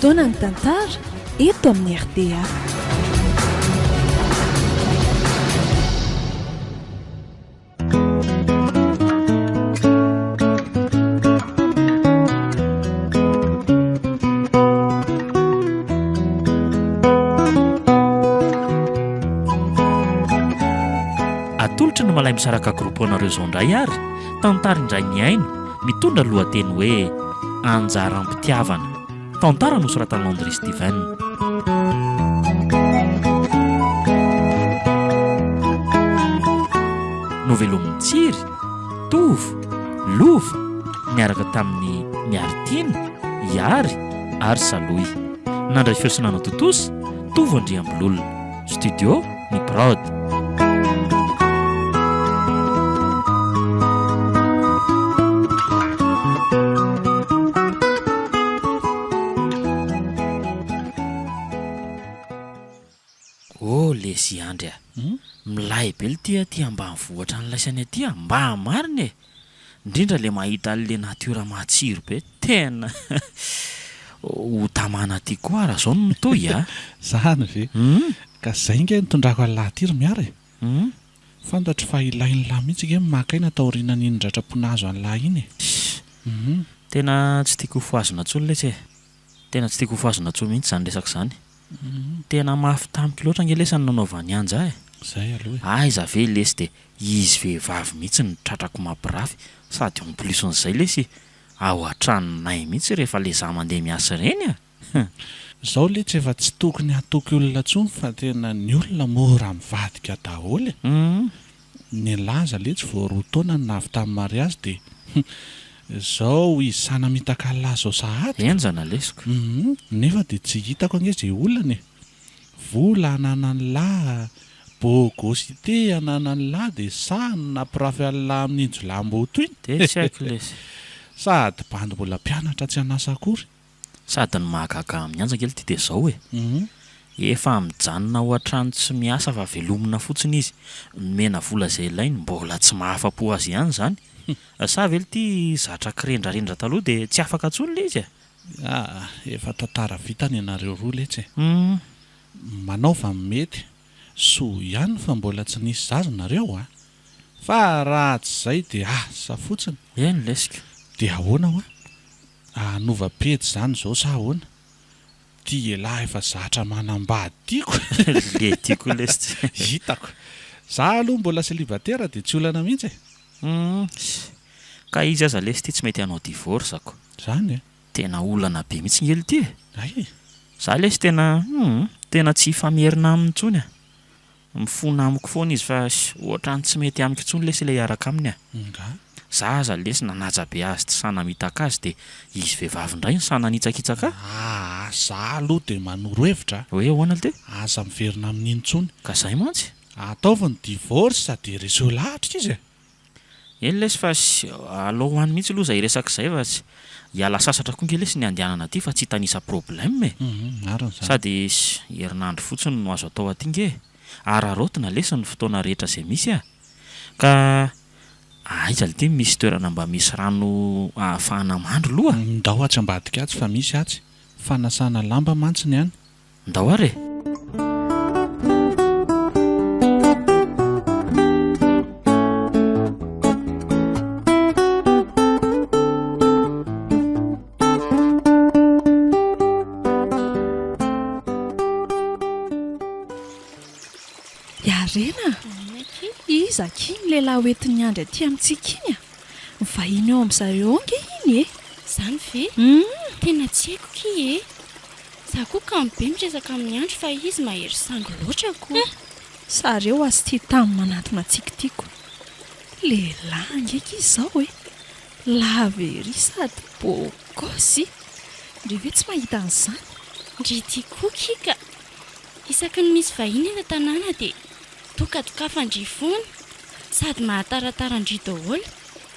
Fotoana ny tantara eto amin'ny RDA. Atolotry ny malay misaraka groupe anareo zao indray ary tantara indray miaino mitondra lohateny hoe anjaram-pitiavana. Tantara nosoratan'i Landry Steven. Novelomin'ny Tsiry, Tovo, Lova miaraka tamin'ny Miartina, Iary ary Saloy. Nandray fiosinana totosa Tovo Andriambololona. Studio ny Prod. Lesy andry milay be ty ambany vohatra ny laisany aty mba mariny indrindra le mahita le natiora matsiro be tena ho tamana aty koa raha zao no mitoy zany ve ka zay nge nitondrako alatyry miary fantatry fa ilainy lahy mihitsy nge makaina taoriana ninondratra-ponazo an'lahy iny tena tsy tiako foazona tsony lesy tena tsy tiako foazona tsony mihitsy zany resaka zany. Tena mafy tamiko loatra nge lesany nanaovany anja zay aloha aiza ve lesy de izy vehivavy mihitsy ny tratrako mampirafy sady en plus n'izay lesy ao an-tranonay mihitsy rehefa le za mandeha miasa reny zao le tsy efa tsy tokony hatoky olona tsony fa tena ny olona mora mivadika daholo ny laza le tsy voaroa taona ny navy tamin'ny mariazy de zao izy sana mitaka lahy zao sahady enjana lesiko nefa de tsy hitako ange zay olana vola ananany lahy bogosité ananany lahy de sany nampirafy an'lahy amin'ny injolamboto iny de tsy haiko lesy sady bandy mbola mpianatra tsy anasa akory sady ny mahagaga amin'ny anja kely ty de zao efa mijanona ao an-trano tsy miasa fa velomina fotsiny izy mena vola zay ilainy mbola tsy mahafa-po azy ihany zany sa vely ty zatra kirendrarendra taloha de tsy afaka tsony le izy efa tantara vitany ianareo roa letsy manao fa mety so ihany fa mbola tsy nisy zaza nareo fa raha tsy zay de asa fotsiny eny lesika de ahoana anova pety zany zao sa ahoana ty elahy efa zatra manambady tiako le tiako lesy hitako za aloha mbola célibataire de tsy olana mihitsy ka izy aza lesy ty tsy mety hanao divorce ako zany tena olana be mihitsy ngely ty ay za lesy tena tsy famerina aminy tsony mifona amiko foana izy fa ohatrany tsy mety amiko tsony lesy le hiaraka aminy za aza lesy nanaja be azy tsy sana mitaka azy de izy vehivavy indray ny sana nitsakitsaka za aloha de manoro hevitra hoe ahoana le ty aza miverina amin'iny tsony ka zay mantsy ataovany divorce sady reseau lahatra izy eny lesy fa alao hoany mihitsy aloha zay resaka zay fa hiala sasatra koa nge lesy ny andehanana aty fa tsy hitanisa problème sady herinandro fotsiny no azo atao aty nge ararotina lesy ny fotoana rehetra zay misy ka aiza le ty misy toerana mba misy rano ahafahana mandro loha ndao atsy ambadika atsy fa misy atsy fanasana lamba mantsiny ihany ndao ary Yarena iza kiny lehilahy hoentiny andry aty amintsika iny mivahiny eo amin'izareo nge iny zany ve tena tsy haiko ki za koa ka mibe miresaka amin'ny andro fa izy mahery sangy loatra koa sareo azy tia tamin'ny manatona atsika tiako lehilahy ngeky izy zao laveri sady bogosy ndre ve tsy mahita an'izany ndre tia koa kika isaky ny misy vahiny ena tanàna de tokatokafandrifony sady mahataratara-ndry daholo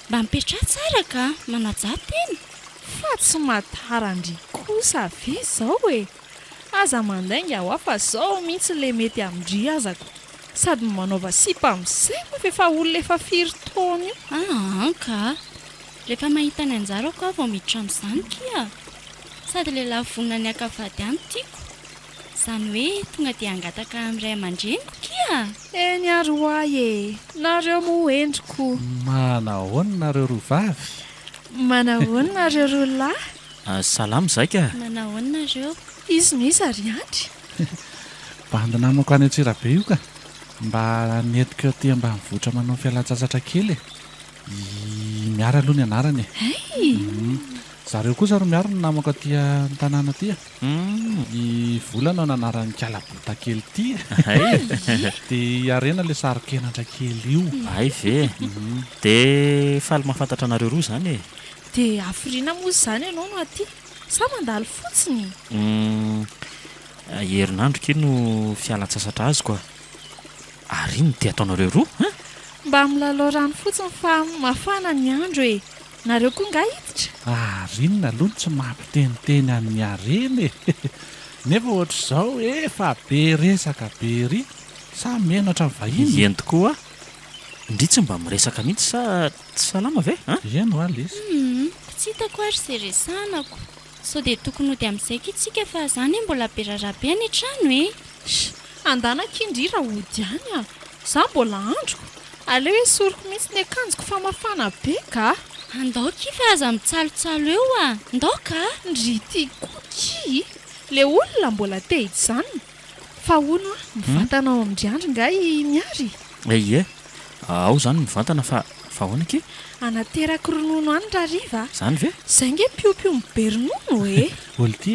mba mipetra tsara ka manaja tena fa tsy mahatarandry kosa ve zao aza mandainga ho afa zao mihitsy le mety amindry azako sady manaova sipa amin'izay moa fefa olona efa firy taona io ka rehefa mahita ny anjara ko vao miditra amin'izany kia sady lehilahy vonina ny akavady any tiako izany hoe tonga dia angataka amin'ray aman-dreniko kia eny ary hoay e nareo moa endriko manahoana nareo roa vavy manahoana nareo roa lahy salamo zaika manahoana nareo izy misy ary andry bandy namako any Antsirabe io ka mba netiko eo ty mba mivoatra manao fialan-tsasatra kely miara aloha ny anarany zareo kosa ro miaro ny namako aty tanàna aty i volana ao nanarany kalabota kely ty dia arena le sarokenatra kely io ay ve dia faly mahafantatra anareo roa zany e dia afriana moa izany ianao no aty sa mandalo fotsiny herinandro kely no fialan-tsasatra azy koa ary iny dia ataonareo roa mba milalao rano fotsiny fa mafana ny andro e nareo koa nga hiditra arinona aloha tsy mampiteniteny amin'ny arena e nefa ohatra izao efa be resaka be ry sa menatra ny vahiny eny tokoa indri tsy mba miresaka mihitsy sa tsy salama ve eno alesy tsy hitako ary izay resanako sao dia tokony ho dia amin'izay itsika fa izany mbola be rarabe any an-trano e andanakindry raha ody any za mbola androko aleo hoe soroko mihitsy ny akanjoko fa mafana be ka andaoky fa aza mitsalotsalo eo ndaoka ndry ty koky le olona mbola te hity izany fa ono mivantanao amin'ndry andro nga miary ie ao zany mivantana fa hoanake anateraka ronono any rariva zany ve zay nge piopio mibe ronono e olty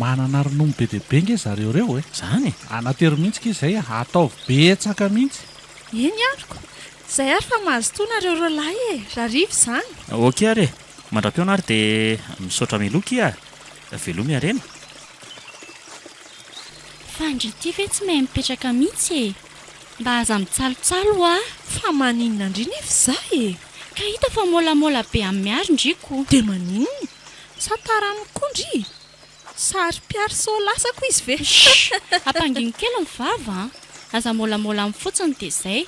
manana ronono be dia be nge zareo reo e zany anatero mihitsy ka izay ataovy betsaka mihitsy eny androko zay ary fa mahazotoanareo ro lahy e rariva izany ok ary mandra-peo na ary dia misaotra miloky velomy arena fa ndry ty ve tsy mahay mipetraka mihitsy e mba aza mitsalotsalo fa maninona indri nefa izay e ka hita fa molamola be amin'ny miary ndriko dia maninona sa tarany koa ndry sary piary so lasako izy ve ampanginy kely ny vava aza molamola amin'ny fotsiny dia izay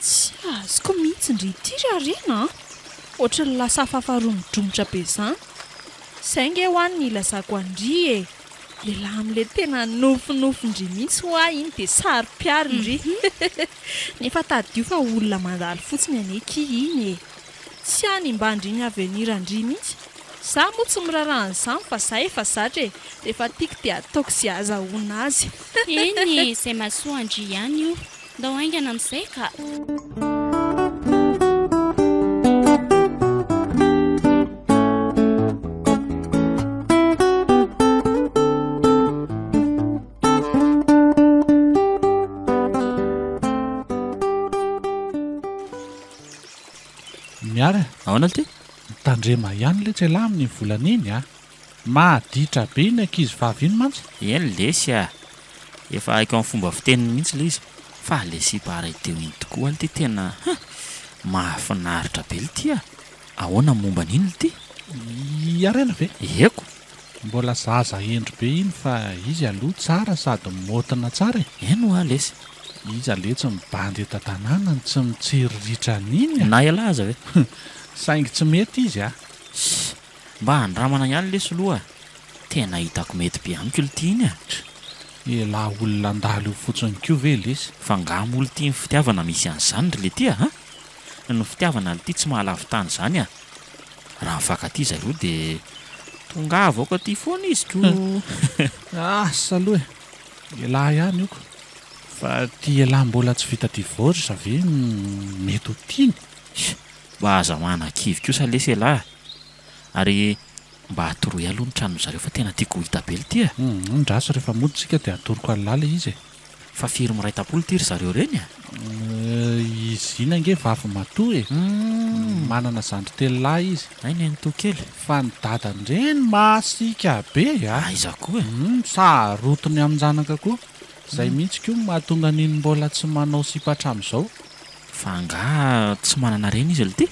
tsy azoko mihitsy ndry ity ry arena ohatra ny lasa fahafaroa-midromotra be izany izay nge ho any ny ilazako andry e lehilahy amin'le tena nofinofindry mihitsy ho ahy iny dia sary piary ndry nefa tadio fa olona mandalo fotsiny aneky iny e tsy any mba ndry ny avenira ndry mihitsy za moa tsy miraran'izany fa za efa zatra e rehefa tiako dia ataoko izay azahoana azy eny izay mahasoa andry ihany io ndao aingana amin'izay ka miara ahoana ty mitandrema ihany le tsy ala amin'ny volana iny mahaditra be iny ankizy vavy iny mantsy eny lesy efa haiko amin'ny fomba fiteniny mihitsy le izy fa le siparay teo iny tokoa ly ty tena mahafinaritra be ly ty ahoana momba n'iny ly ty arena ve eko mbola zaza endro be iny fa izy aloha tsara sady motina tsara e eno lesy izy ale tsy mibandy eto tanàna ny tsy mitsiriritra n'iny na elaza ve saingy tsy mety izy mba handramana ihany lesy aloha tena hitako mety be amiko ly ty iny elahy olona andalo io fotsiny kio ve lesy fa ngamolo ty ny fitiavana misy an'izany ry le ty ny fitiavana ly ty tsy mahalavitany zany raha mifankaty zareo dia tonga avaoko aty foana izy ko asa aloha elahy ihany ioko fa ty elahy mbola tsy vita divorce sa ve mety ho tiany mba aza manan-kivy kosa lesy elahy ary mba atoroy aloha ny trano zareo fa tena tiako hita be ly ty ndraso rehefa moditsika dia atoroko alala izy fa firy miray tapolo ty ry zareo reny izy ina nge vavy matoa e manana zandry telolahy izy ay neny to kely fa ny dadany reny masika be iza koa sarotony amin'ny janaka koa izay mihitsy koa mahatonga n'iny mbola tsy manao sipatra amin'izao fa nga tsy manana reny izy ly ty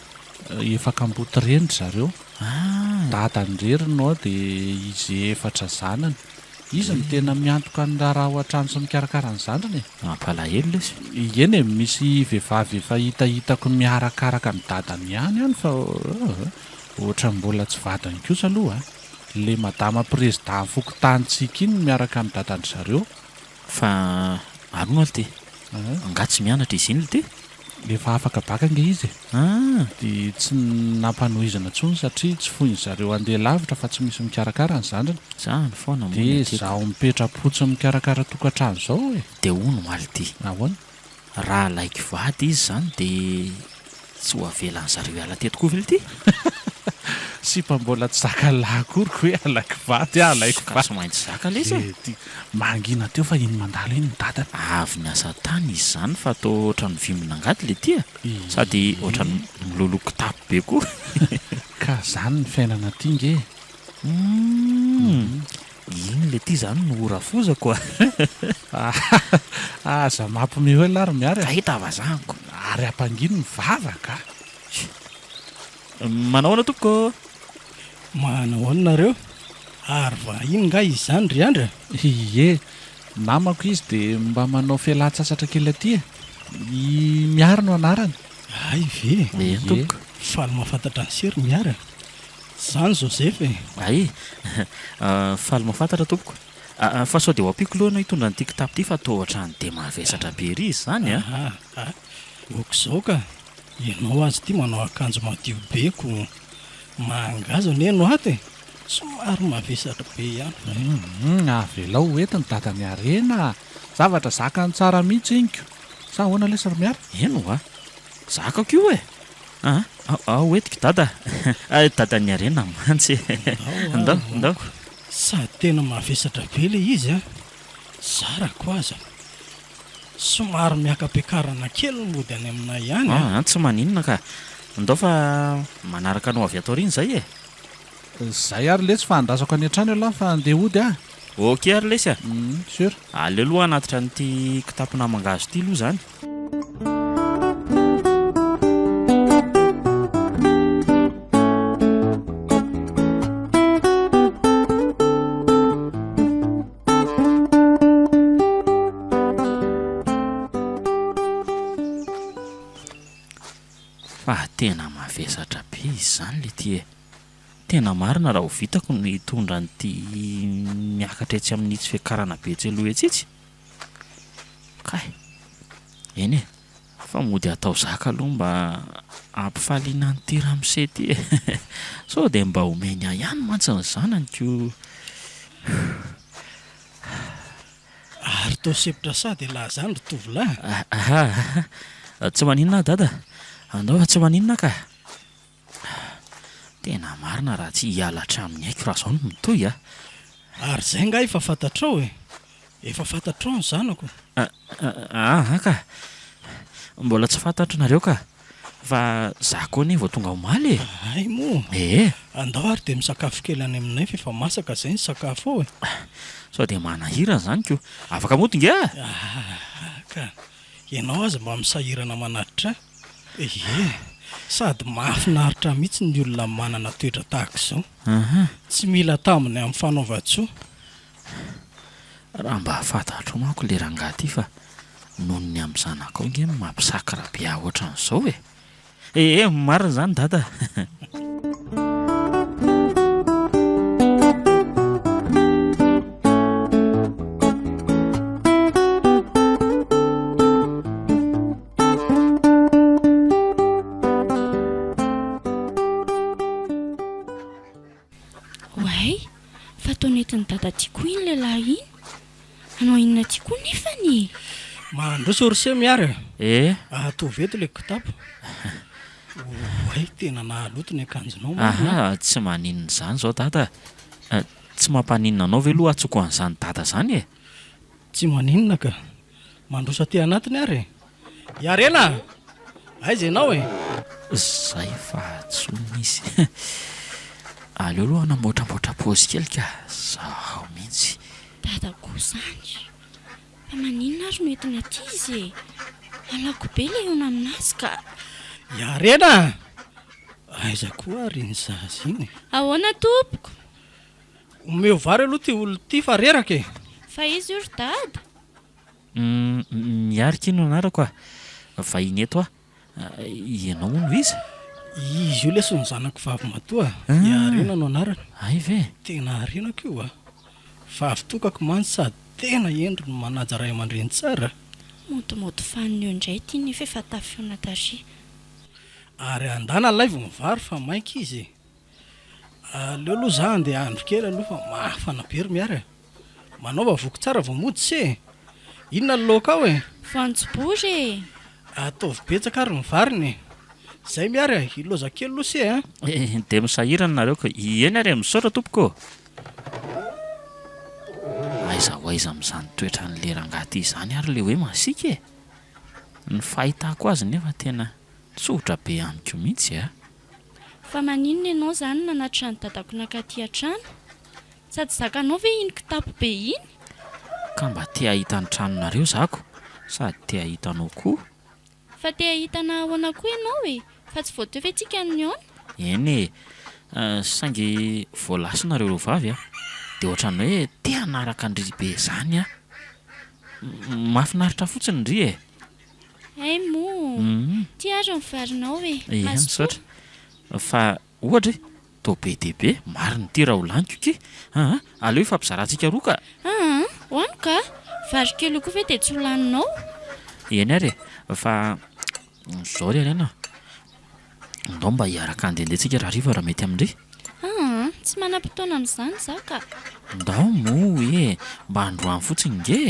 efa kamboty renydry zareo dadany reriny ao dia izy efatra zanany izy ny tena miantoka ny raha ohatrano sy mikarakara ny zandriny mampalahelo lesy eny e misy vehivavy efa hitahitako miarakaraka ny dadany ihany fa ohatra mbola tsy vadany kosa aloha le madama président fokotantsika iny miaraka amin'ny dadandry zareo. Fa arona ly ty nga tsy mianatra izy iny ly ty. Efa afaka baka nge izy dia tsy nampanohizana intsony satria tsy foiny zareo andeha lavitra fa tsy misy mikarakara ny zandriny. Zany foana dia zaho mipetra-potsiny mikarakara tokantrano zao e. dia ono maly ty. Ahoana? Raha laiky vady izy zany dia tsy ho avelan'ny zareo ala tetiko vely ty. Sy mba mbola tsy zaka lakoriko hoe alaiky vady alaiko ka tsy maintsy zaka lesa. Mangina teo fa iny mandalo iny ny dadany. Avy ny asa tany izy zany fa atao ohatrany vimbina angady le ty sady ohatrany miloloko tapo be koa. Ka zany ny fiainana ty nge. Iny le ty zany no ora foza koa. Aza mampime hoe lary miary ahita avazaniko ary ampangino ny vavaka. Manahoana tompoko? Manahoana nareo? Ary vahiny nga izy zany ry andra? Ie, namako izy dia mba manao fialan-tsasatra kely aty miary no anarany. Ay ve? Tompoko. Faly mahafantatra ny sery miary. Zany Joseph e. Ay, faly mahafantatra tompoko. Fa sao dia ho ampiko lohana hitondra ny ity kitapo ty fa toa ohatrany dia mavesatra be ry izy zany okizao ka ianao azy ty manao akanjo madio beko mangazo ny eno aty somary mavesatra be ihany. Avelao hoentiny dadany arena zavatra zakany tsara mihitsy inyko. Sa ahoana lesary miary? Eno zakako io e. Hoetiko dada. Dadany arena mantsy. Ndao. Sady tena mavesatra be le izy zarako aza somary miakapiakarana kely mody any aminay ihany. Tsy maninona ka ndao fa manaraka anao avy atao riny zay e. Zay ary lesy fa andasako any an-trano aloha fa andeha hody ok ary lesy sure. Aleo aloha anatitra n'ity kitapona mangazo ty aloha zany. Fa tena mavesatra be izy zany le ty e. Tena marina raha ho vitako ny hitondra n'ity miakatra etsy amin'itsy fiakarana be tseloha etsitsy. Kay, eny e, fa mody atao zaka aloha mba ampifaliana n'ity ramose ty e. Sao dia mba omeny ahy ihany mantsy ny zananyko. Ary tao sepitra sady lahy zany ry tovolahy. Tsy maninona dada. Andao tsy maninona ka. Tena marina raha tsy hialatra amin'ny haiko raha zao no mitoy Ary zay nga efa fantatrao e. Efa fantatrao ny zanako. Ka mbola tsy fantatranareo ka. Fa za koa ne vao tonga omaly e. Ay mo. Andao ary dia misakafo kely any aminay fa efa masaka zay ny sakafo ao e. Sao dia manahirana zany ko. Afaka moa tonga ka ianao aza mba misahirana manatitra. Sady mahafinaritra mihitsy ny olona manana toetra tahaka izao. Tsy mila taminy amin'ny fanaova-tsoa. Raha mba fantatro manko le rangahy ty fa noho ny amin'ny zanako nge mampisakra be aho ohatran'izao e. Marina zany dada. Ny dada tiako iny lehilahy iny. Anao inona tiako nefa ny mandroso orse miary. Atovy eto le kitapo. Tena nahaloto ny akanjonao. Tsy maninona zany zao dada. Tsy mampaninona anao ve aloha atsoko an'izany dada zany e. Tsy maninona ka. Mandroso aty anatiny ary. Yarena. Aiza ianao e. Zay fa tsoiny izy. Aleo aloha anamboatramboatra paozy kely ka zaho mihitsy. Dadako zany. Fa maninona ary no entiny aty izy e. Alako be le eo aminazy ka. Yarena. Aiza koa ary ny zaza iny. Ahoana tompoko? Omeo vary aloha ty olo ty fa reraka e. Fa izy io ry dada. Miarika ino anarako vahiny eto ianao no izy. izy io leso ny zanako vavy matoa iarena no anarana ay ve tena arenako io a vavy tokako mantsy sady tena endry no manaja ray aman-dreny tsara motomoto faniny eo indray tia ny fefatafiona taria ary andana lay vo mivary fa mainka izy aleo aloha za andeha andro kely aloha fa mafana bery miary manaova voko tsara vao mody se inona loka ao e vanjobory ataovy betsaka ary mivariny zay miary iloza kely aloha se a de misahirana nareo ko eny ary misaotra tompoko aiza ho aiza amin'izany toetra ny lerangaty izany ary le hoe masika e ny fahitako azy nefa tena tsotra be amiko mihitsy a fa maninona ianao zany nanatra ny dadako nakaty an-trano sady zakanao ve iny kitapo be iny ka mba te ahita ny tranonareo zako sady te ahitanao koa fa te ahitana ahoana koa ianao e fa tsy voateo ve tsika ny aona eny e saingy voalasinareo ro vavy a de ohatran'ny hoe te hanaraka ndry be zany a mahafinaritra fotsiny ndry e ay mo ty ary mivarinao e misaotra fa ohatra to be dehibe mariny ty raha ho laniko ky aleo ifampizarantsika roa ka hoano ka vary kely koa ve de tsy holaninao eny ary fa zao ry arena ndao mba hiaraka andehandehantsika raha riva raha mety amindry tsy manam-potoana amin'izany za ka ndao mo e mba androany fotsiny nge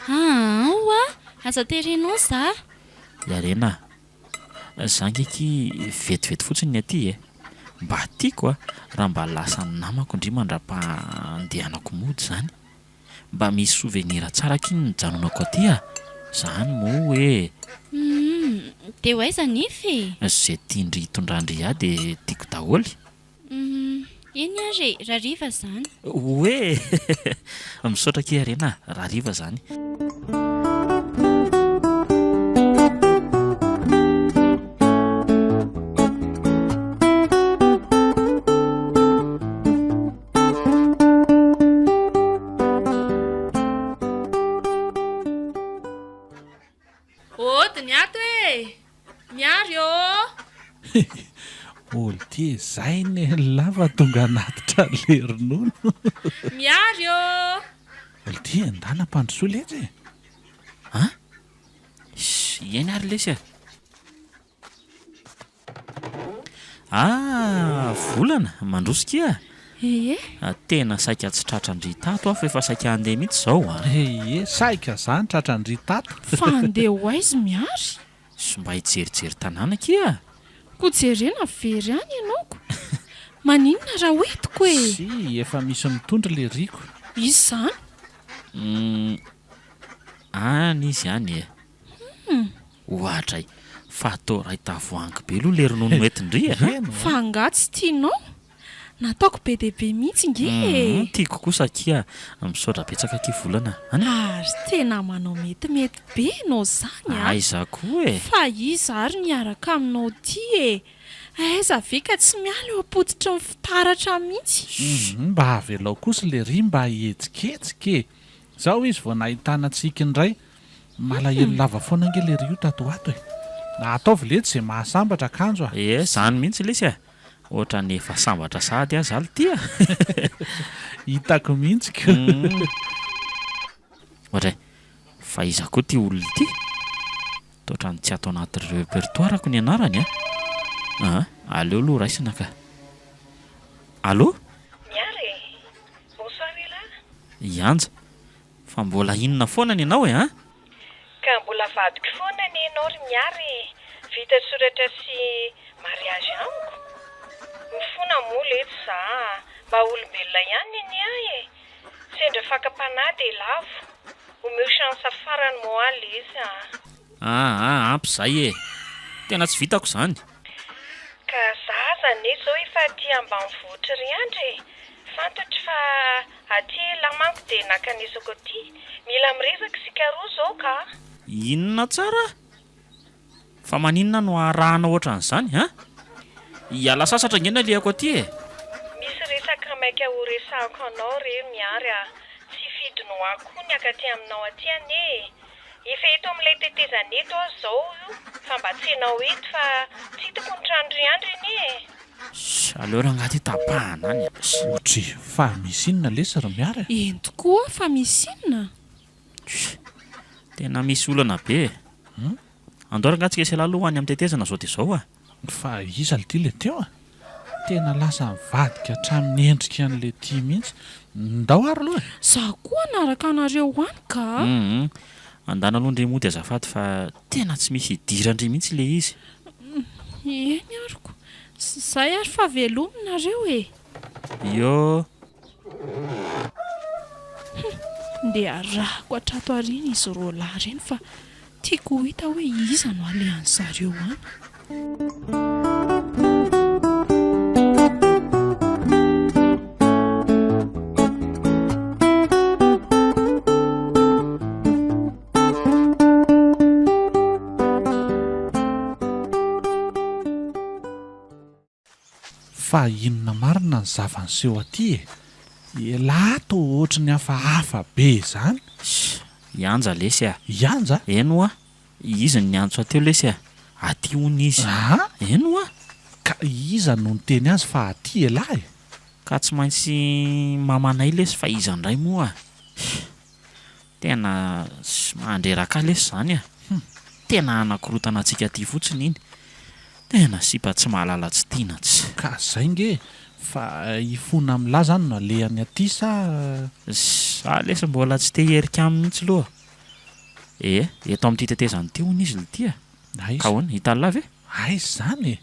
oa aza terenao za iarena za ngeky vetivety fotsiny ny aty e mba tiako a raha mba lasa ny namako indry mandra-pandehanako mody zany mba misy souvenir tsara kiny ny janonako aty a zany mo e de ho aiza nefy zay tiandry hitondrandry a de tiako daholy eny ary raha riva zany oe misaotra ke arena raha riva zany odiny ato e miary o olo ty zay ny lava tonga anatitra le ronono miary o olo ty andana mpandrosoa letra eny ary lesy volana mandrosikia tena saika tsy tratrandry tato aho fa efa saika andeha mihitsy zao saika zany tratrandry tato fa andeha ho aizy miary sy mba hijerijery tanàna kia ko jerena very any ianaoko maninona raha hoetiko e sy efa misy mitondra le riko izy zany any izy any e ohatray fa atao ray tavoangy be aloha le ronono metindry fa angatsy tianao nataoko be dehibe mihitsy nge tiako kosa kia misaotra betsaka ky volana ary tena manao metimety be nao zany aiza koa e fa izy ary niaraka aminao ty e aiza ve ka tsy miala eo apoditra ny fitaratra mihitsy mba havelao kosa le ry mba hihetsiketsika e zao izy vao nahitana tsika indray malahelo lava foana nge le ry io tato ato e ataovy lety zay mahasambatra akanjo zany mihitsy lesy ohatra ny efa sambatra sady azy aly tya hitako mihitsy ko ohatra fa iza koa ty olona ity toatrany tsy atao anaty repertoirako ny anarany aleo aloha raisina ka allo miary bonsoir ela ianja fa mbola inona foana ny ianao e ka mbola vadiko foana ny ianao ry miary vita soratra sy mariage amiko mifona mola eto za mba olombelona ihany ny ahy e sendra fakam-panahy dia lavo omeo chance farany moaly izy ampy zay e tena tsy vitako zany ka zaza ne zao efa aty ambanivohitra ry andry fantatry fa aty lamanko dia nakanesako aty mila miresaka sika roa zao ka inona tsara fa maninona no arahana ohatran'izany iala sasatra ngena liako aty e misy resaka maika ho resahako anao re miary tsy fidino akoho ny akaty aminao aty ane efa eto amin'ilay tetezana eto aho zao io fa mba tsy enao eto fa tsy hitako ny trandry andry iny e aleo rangaty tapahana any otry fa misy inona lesy ry miara eny tokoa fa misy inona tena misy olana be andao rangatsika isy laloha any amin'ny tetezana zao dia zao fa iza ty le teo tena lasa mivadika hatramin'ny endrika an'le ty mihitsy ndao ary aloha za koa anaraka anareo any ka andana aloha ndre mody azafady fa tena tsy misy idirandre mihitsy le izy eny ariko zay ary fa velominareo yo ndia arahako hatrato ariny izy roa lahy reny fa tiako hita hoe iza no alehan'zareo any fa inona marina ny zavan'seho aty lato ohatry ny hafahafa be zany ianja lesy ianja eno izy ny antso ateo lesy aty hony izy eno ka iza no ny teny azy fa aty elahy ka tsy maintsy mamanay lesy fa iza ndray moa tena mandreraka lesy zany tena anakorotana antsika aty fotsiny iny tena sipa tsy mahalala tsy tiana tsy ka zay nge fa ifona amila zany no alehany aty sa lesy mbola tsy te herika aminy mihitsy loha eto amin'ity tetezany ty hony izy ty ka hoany hitalla ve ay zany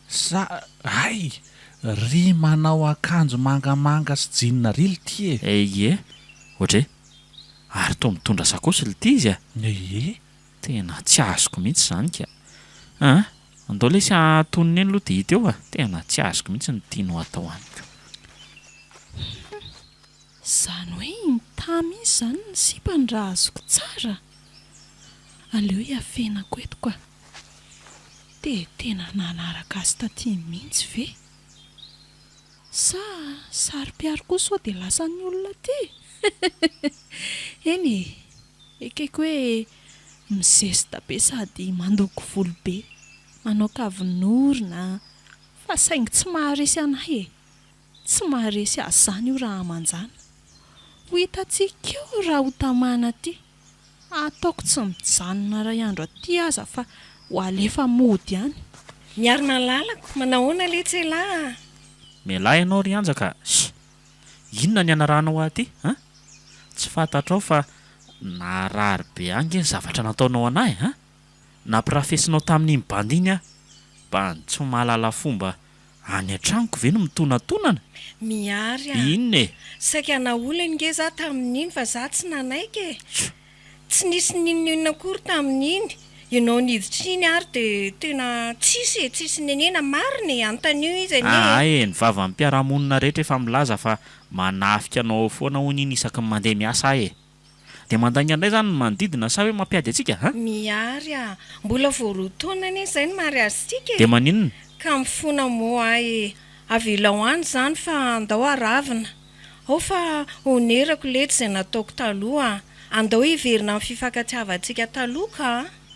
sa ay ry manao akanjo mangamanga sy jinina ry ty ohatra ary to mitondra sakosy ty izy tena tsy azoko mihitsy zany ka andao lesy atoniny eny aloha dia hita eo tena tsy azoko mihitsy ny tiano atao anyko zany hoe intamy izy zany ny sipany raha azoko tsara aleo hiafenako etoko dia tena nanaraka azy taty mihitsy ve sa sary-piary koa sao dia lasa ny olona ty eny ekeko hoe misesta be sady mandoko volo be manao kavinorina fa saingy tsy maharesy anahy tsy maharesy azy zany io raha amanjana ho hitantsika eo raha ho tamana aty ataoko tsy mijanona ray andro aty aza fa ho alefa mody any miary malalako manahoana letselahy mialahy ianao ry anjaka inona ny anarahanao aty tsy fantatrao fa narary be ange ny zavatra nataonao anahy nampirafesinao tamin'ny mibandiny mba tsy mahalala fomba any an-tranoko ve no mitonatonana miary inona saika naolany nge za tamin'iny fa za tsy nanaiky tsy nisy ninonina akory tamin'iny ianao niditra iny ary dia tena tsisy nenena mariny antan'io izy ny vava ny mpiarahamonina rehetra efa milaza fa manafika anao foana hony iny isaky ny mandeha miasa dia mandany andray zany manodidina sa hoe mampiady atsika miary mbola voarotaona anie izay ny mary azy tsika dia maninona ka mifona moa avela ho any zany fa andao aravina ao fa onerako lety izay nataoko taloha andao hiverina amin'ny fifankatiavantsika taloha ka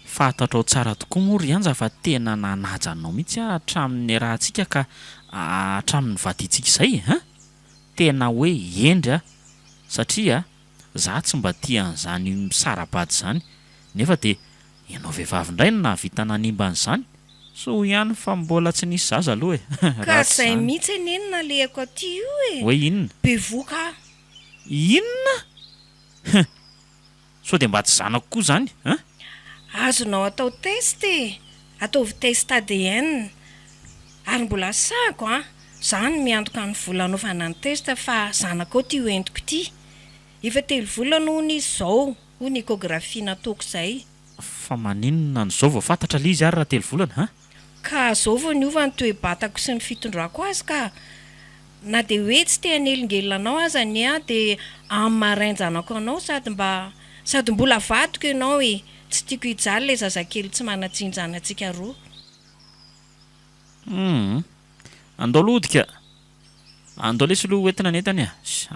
fatatrao tsara tokoa moa ry anja fa tena nanajanao mihitsy hatramin'ny rahantsika ka hatramin'ny vadintsika izay tena hoe endry satria za tsy mba tian'izany misarabady zany nefa dia ianao vehivavy indray no nahavita nanimban'izany so ihany fa mbola tsy nisy zaza aloha ka zay mihitsy eneny nalehako aty io hoe inona bevoka inona so dia mba tsy zanako koa zany azonao atao test ataovy test ADN ary mbola sako zany miantoka ny volanaovana ny test fa zanako ao ty hoentiko ty efa 3 volana hony izy zao ho ny échographie nataoko izay fa maninona n'izao vao fantatra le izy ary raha 3 volana ka zao vao niova ny toe-batako sy ny fitondrako azy ka na dia hoe tsy te hanelingelinanao azany dia amin'ny marainjanako anao sady mbola vadiko ianao tsy tiako hijaly ilay zazakely tsy manatsinjana antsika roa andao lodika andao lesy aloha hoentina netany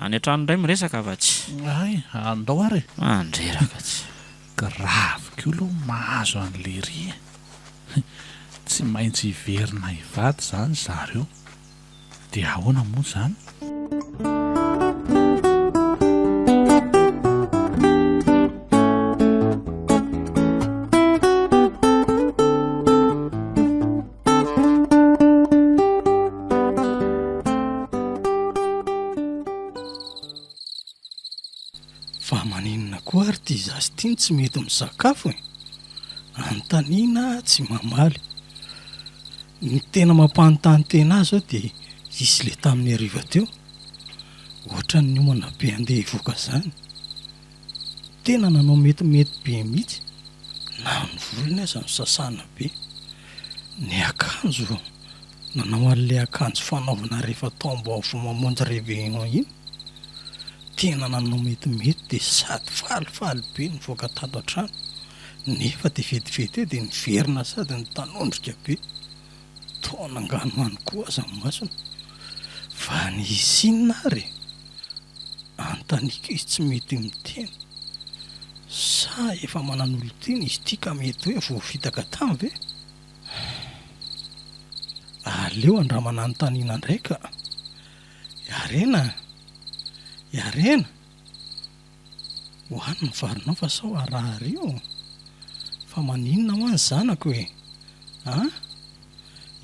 any an-trano indray miresaka fa tsy ay andao ary mandreraka tsy graviko aloha mahazo an'le ry tsy maintsy hiverina hivady zany zareo dia ahoana moa izany? Fa maninona koa ary ty zasy ty tsy mety misakafo e. Anontaniana tsy mamaly. Ny tena mampanontany tena azy zao dia isy le tamin'ny hariva teo, ohatra ny omana be andeha hivoaka zany, tena nanao metimety be mihitsy, na ny volony aza ny sasana be, ny akanjo nanao an'ilay akanjo fanaovana rehefa taom-baovao mamonjy réveillon iny, tena nanao metimety dia sady falifaly be ny voaka tato an-trano, nefa dia vetivety eo dia niverina sady ny tanondrika be. Taona angano any koa aza ny masona, fa ny isinina ary antaniko izy tsy mety miteny, sa efa manan'olo teny izy tia ka mety hoe vao vitaka tamy ve? Aleo andramana anontaniana ndraika. Iarena ho any ny varinao fa sao arahary io, fa maninona ho any zanako e?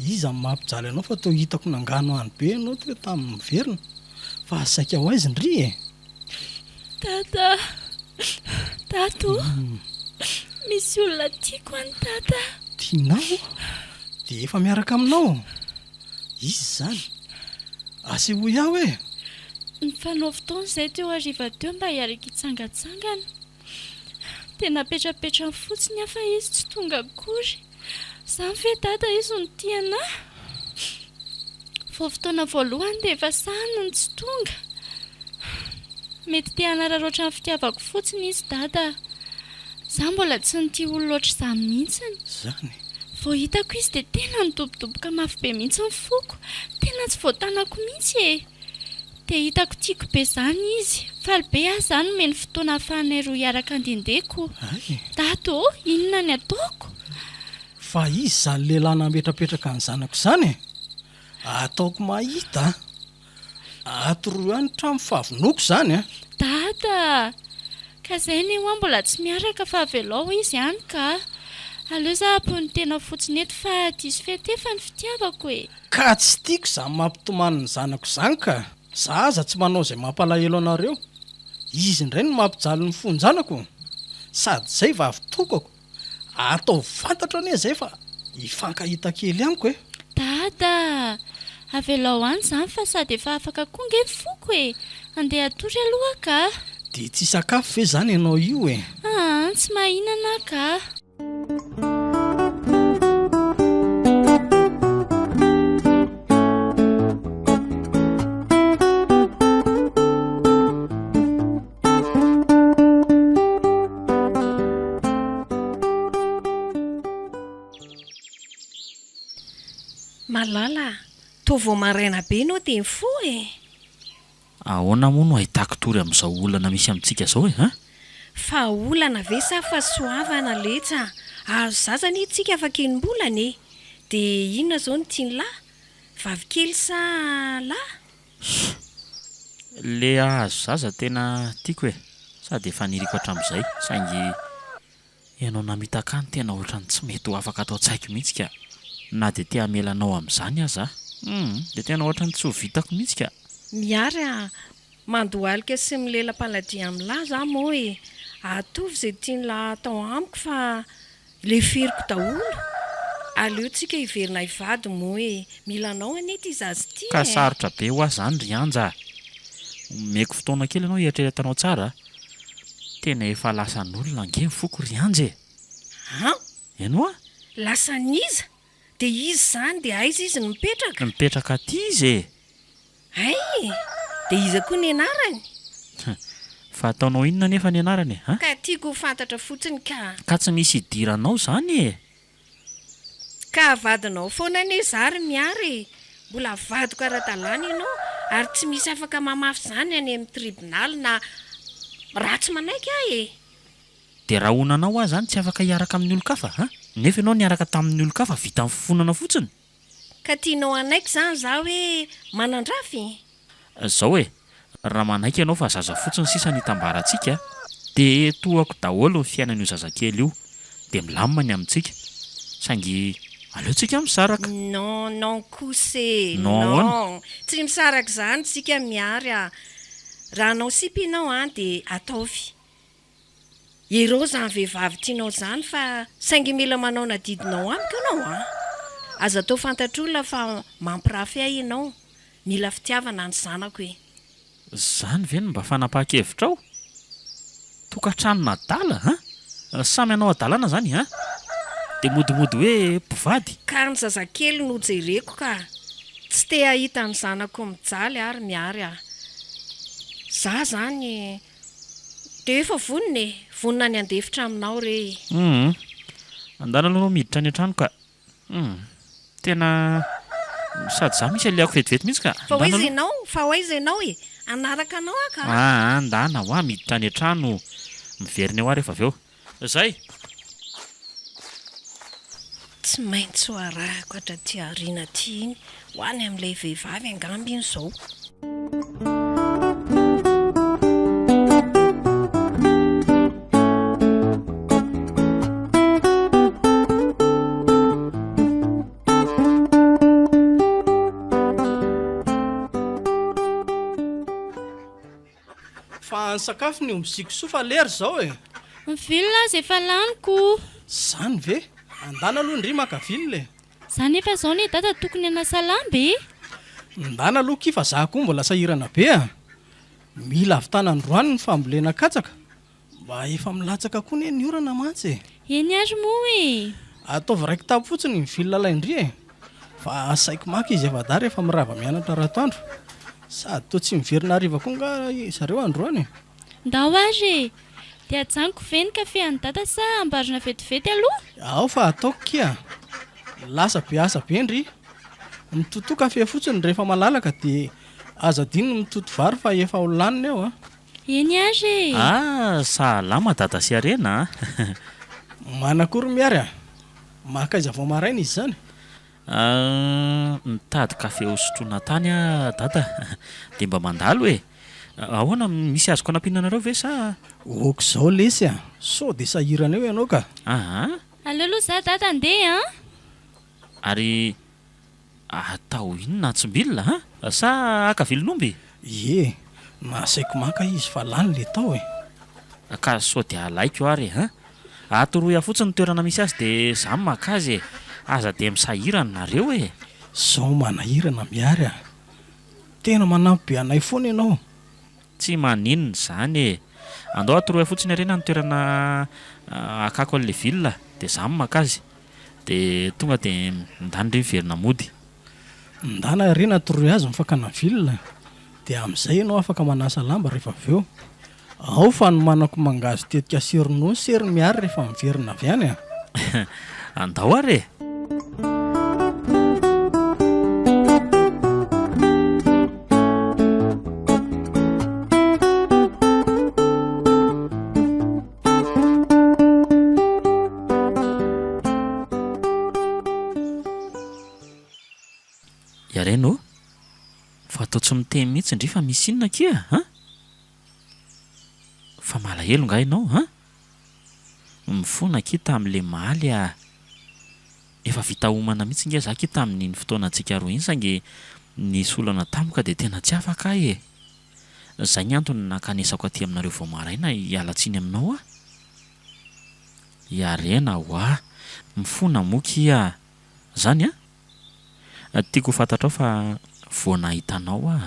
Iza ny mampijaly anao fa tao hitako nangano any be ianao teo tamin'ny miverina, fa asaika ho aizy ndry e. Tato, misy olona tiako any tata. Tianao? Dia efa miaraka aminao? Izy zany? Asy ho iaho e? Nifanao fotoana izay teo hariva teo mba hiaraka hitsangatsangana. Tena petrapetrany fotsiny afa izy tsy tonga akory. Izany ve tata izy no tianahy? Vao fotoana voalohany dia efa sahany ny tsy tonga. Mety te hanararoatra ny fitiavako fotsiny izy tata. Izaho mbola tsy nitia olona loatra izany mihitsiny. Zany? Vao hitako izy dia tena nidobodoboka mafy be mihitsy ny foko. Tena tsy voatanako mihitsy e. Dia hitako tiako be izany izy. Faly be aho izany meny fotoana ahafahanay roa hiaraka handendeko. Tato, inona ny ataoko? Fa izy izany lehilahy nametrapetraka ny zanako izany e? Ataoko mahita. Atoroy any trano fahavonoko izany a. Tata, ka izay ny hoa mbola tsy miaraka fa avelao izy ihany ka. Aleo za ampony tena fotsiny eto fa diso fety efa ny fitiavako e. Ka tsy tiako izany mampitomany ny zanako izany ka. Za aza tsy manao izay mampalahelo anareo. Izy indray no mampijaly ny fony zanako. Sady izay vavitokako. Atao fantatra anie izay fa hifankahita kely amiko e. Tata, avelao any izany fa sady efa afaka konga e foko e. Andeha atory aloha ka. Dia tsy sakafo ve zany ianao io e? Tsy mahinana ka. Malala, toa vao maraina be ianao dia mifo e. Ahoana moa no ahitako tory amin'izao olana misy amintsika izao e? Fa olana ve sa fa soavana letsa? Azo zazany itsika afaka enim-bolana e. Dia inona izao no tiany lahy? Vavikely sa lahy? Le azo zaza tena tiako e, sady efa niriko hatramin'izay, saingy ianao namitaka any tena ohatrany tsy mety ho afaka atao tsaiko mihitsy ka. Na dia te hamelanao amin'izany aza dia tena ohatrany tsy ho vitako mihitsy ka. Miary mandohalika sy milela-paladia amin'ny lahy za moa e. Atovy izay tiany lahy atao amiko fa le firiko daholo. Aleo tsika hiverina hivady moa e. Milanao anety izy azy ty Ka sarotra be ho azy zany ry anja. Meko fotoana kely ianao hieritreretanao tsara. Tena efa lasan'olona ange foko ry anja e. Eno a? Lasaniza? Dia izy zany dia aiza izy mipetraka? Mipetraka aty izy e. Ay, dia iza koa ny anarany? Fa ataonao inona nefa ny anarany e? Ka tiako ho fantatra fotsiny ka. Ka tsy misy idiranao zany e. Ka vadinao foana anie zary miary. Mbola vadiko ara-dalàna ianao ary tsy misy afaka mamafy izany any amin'ny tribunal na ratsy manaiky ahy e. Dia raha honanao aho zany tsy afaka hiaraka amin'ny olo-kafa Nefa ianao niaraka tamin'ny olo-kafa vita amin'ny fonana fotsiny. ka tianao anaiky zany za hoe manandrafy. Zao hoe raha manaiky ianao fa zaza fotsiny sisa nitambarantsika de toako daholo ny fiainan'io zazakely io de milamina ny amintsika sangy aleotsika misaraka. Non kose Non. tsy misaraka zany tsika miary a. Raha anao sipinao de ataovy. Ireo zany vehivavy tianao zany fa saingy mila manao nadidinao amiko ianao a. Aza atao fantatr'olona fa mampirafy ahy ianao. Mila fitiavana ny zanako e. Zany ve no mba fanapaha-kevitra ao? Tokantrano nadala samy anao adalana zany de modimody hoe mpivady. Ka ny zazakely no jereko ka tsy te ahita ny zanako mijaly ary miary a. Za zany de efa vonina ny andefitra aminao re. Andana aloha miditra any an-trano ka tena sady za misy aliako vetivety mihitsy ka. Fa hoaiza ianao e anaraka anao aka. Andana ho miditra any an-trano miverina eo rehefa avy eo. Zay tsy maintsy ho arahako hatraty aoriana ty iny ho any amin'ilay vehivavy angamby iny zao. Fa ny sakafo ny mizikosofa lery zao e. Mivily azy efa laniko. Zany ve? Andana aloha ndry makavily le. Zany efa zao ny dada tokony anasalamby. Ndana aloha kifa za koa mbola sahirana be a. Mila avitana androany ny fambolena katsaka mba efa milatsaka koa ny orana mantsy. Eny ary moa e. Ataovy raiky tapo fotsiny ny vily lalaindry e. Fa asaiko maka izy efa dara efa mirava mianatra ratoandro. Sady toa tsy miverina hariva koa nga zareo androany. Ndao ary de ajanoko ve ny kafe any dada sa ambarina vetivety aloha? Ao fa ataoko kia. Lasa be asa be ndry. Mitoto kafe fotsiny rehefa malalaka de aza diny mitoto vary fa efa ho laniny eo a. Eny ary. Salama dada sy arena. Manakory miary a. Makaiza vao maraina izy zany. Mitady kafe ho sotroina tany dada de mba mandalo e. Ahoana misy azoko anampihinanareo ve sa? Ok zao lesy a. So de sahirana eo ianao ka. Aleo aloha za dada andeha Ary atao inona tsimbilina sa aka vilon'omby? Ye, nasaiko maka izy fa lany le tao e. Ka so de alaiko ary atoroya fotsiny ny toerana misy azy de za maka azy e. Aza de misahirana nareo e. Zao manahirana miary a. Tena manampy be anay foana ianao. Tsy maninona zany e. Andao atoroya fotsiny arena ny toerana akako an'le vilona de za maka azy de tonga de ndany re miverina mody. Ndana arena toroy azy mifakana vilona de amin'izay ianao afaka manasa lamba rehefa avy eo. Ao fa ny manako mangazy tetika seronao seriny miary rehefa miverina avy any a. Andao ary e. Yareno fa atao tsy miteny mihitsy ndry fa misy inona kia fa malahelo nga ianao mifona kita amin'le maly efa vita homana mihitsy nge za kita amin'iny fotoana antsika roa iny sange nisy olana tampoka de tena tsy afaka e. Zay ny antony nakanesako aty aminareo vao maraina hialatsiny aminao Yarena mifona mokia zany tiako fantatrao fa vao nahitanao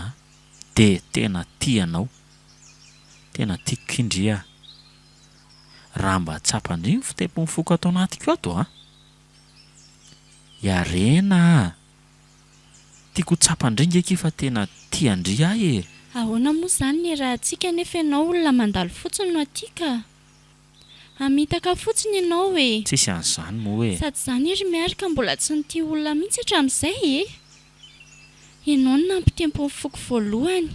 de tena tianao. Tena tiako kindry raha mba tsapandry ny fitempon'ny foko atao anatiko ato Yarena tiako tsapandringeky fa tena tiandry ahy e. Ahoana moa zany ny raha antsika nefa ianao olona mandalo fotsiny no aty ka amitaka fotsiny ianao e. Tsisy an'izany moa e. Sady zany iry miarika mbola tsy nity olona mihitsy hatramin'izay ianao no nampitempon'ny foko voalohany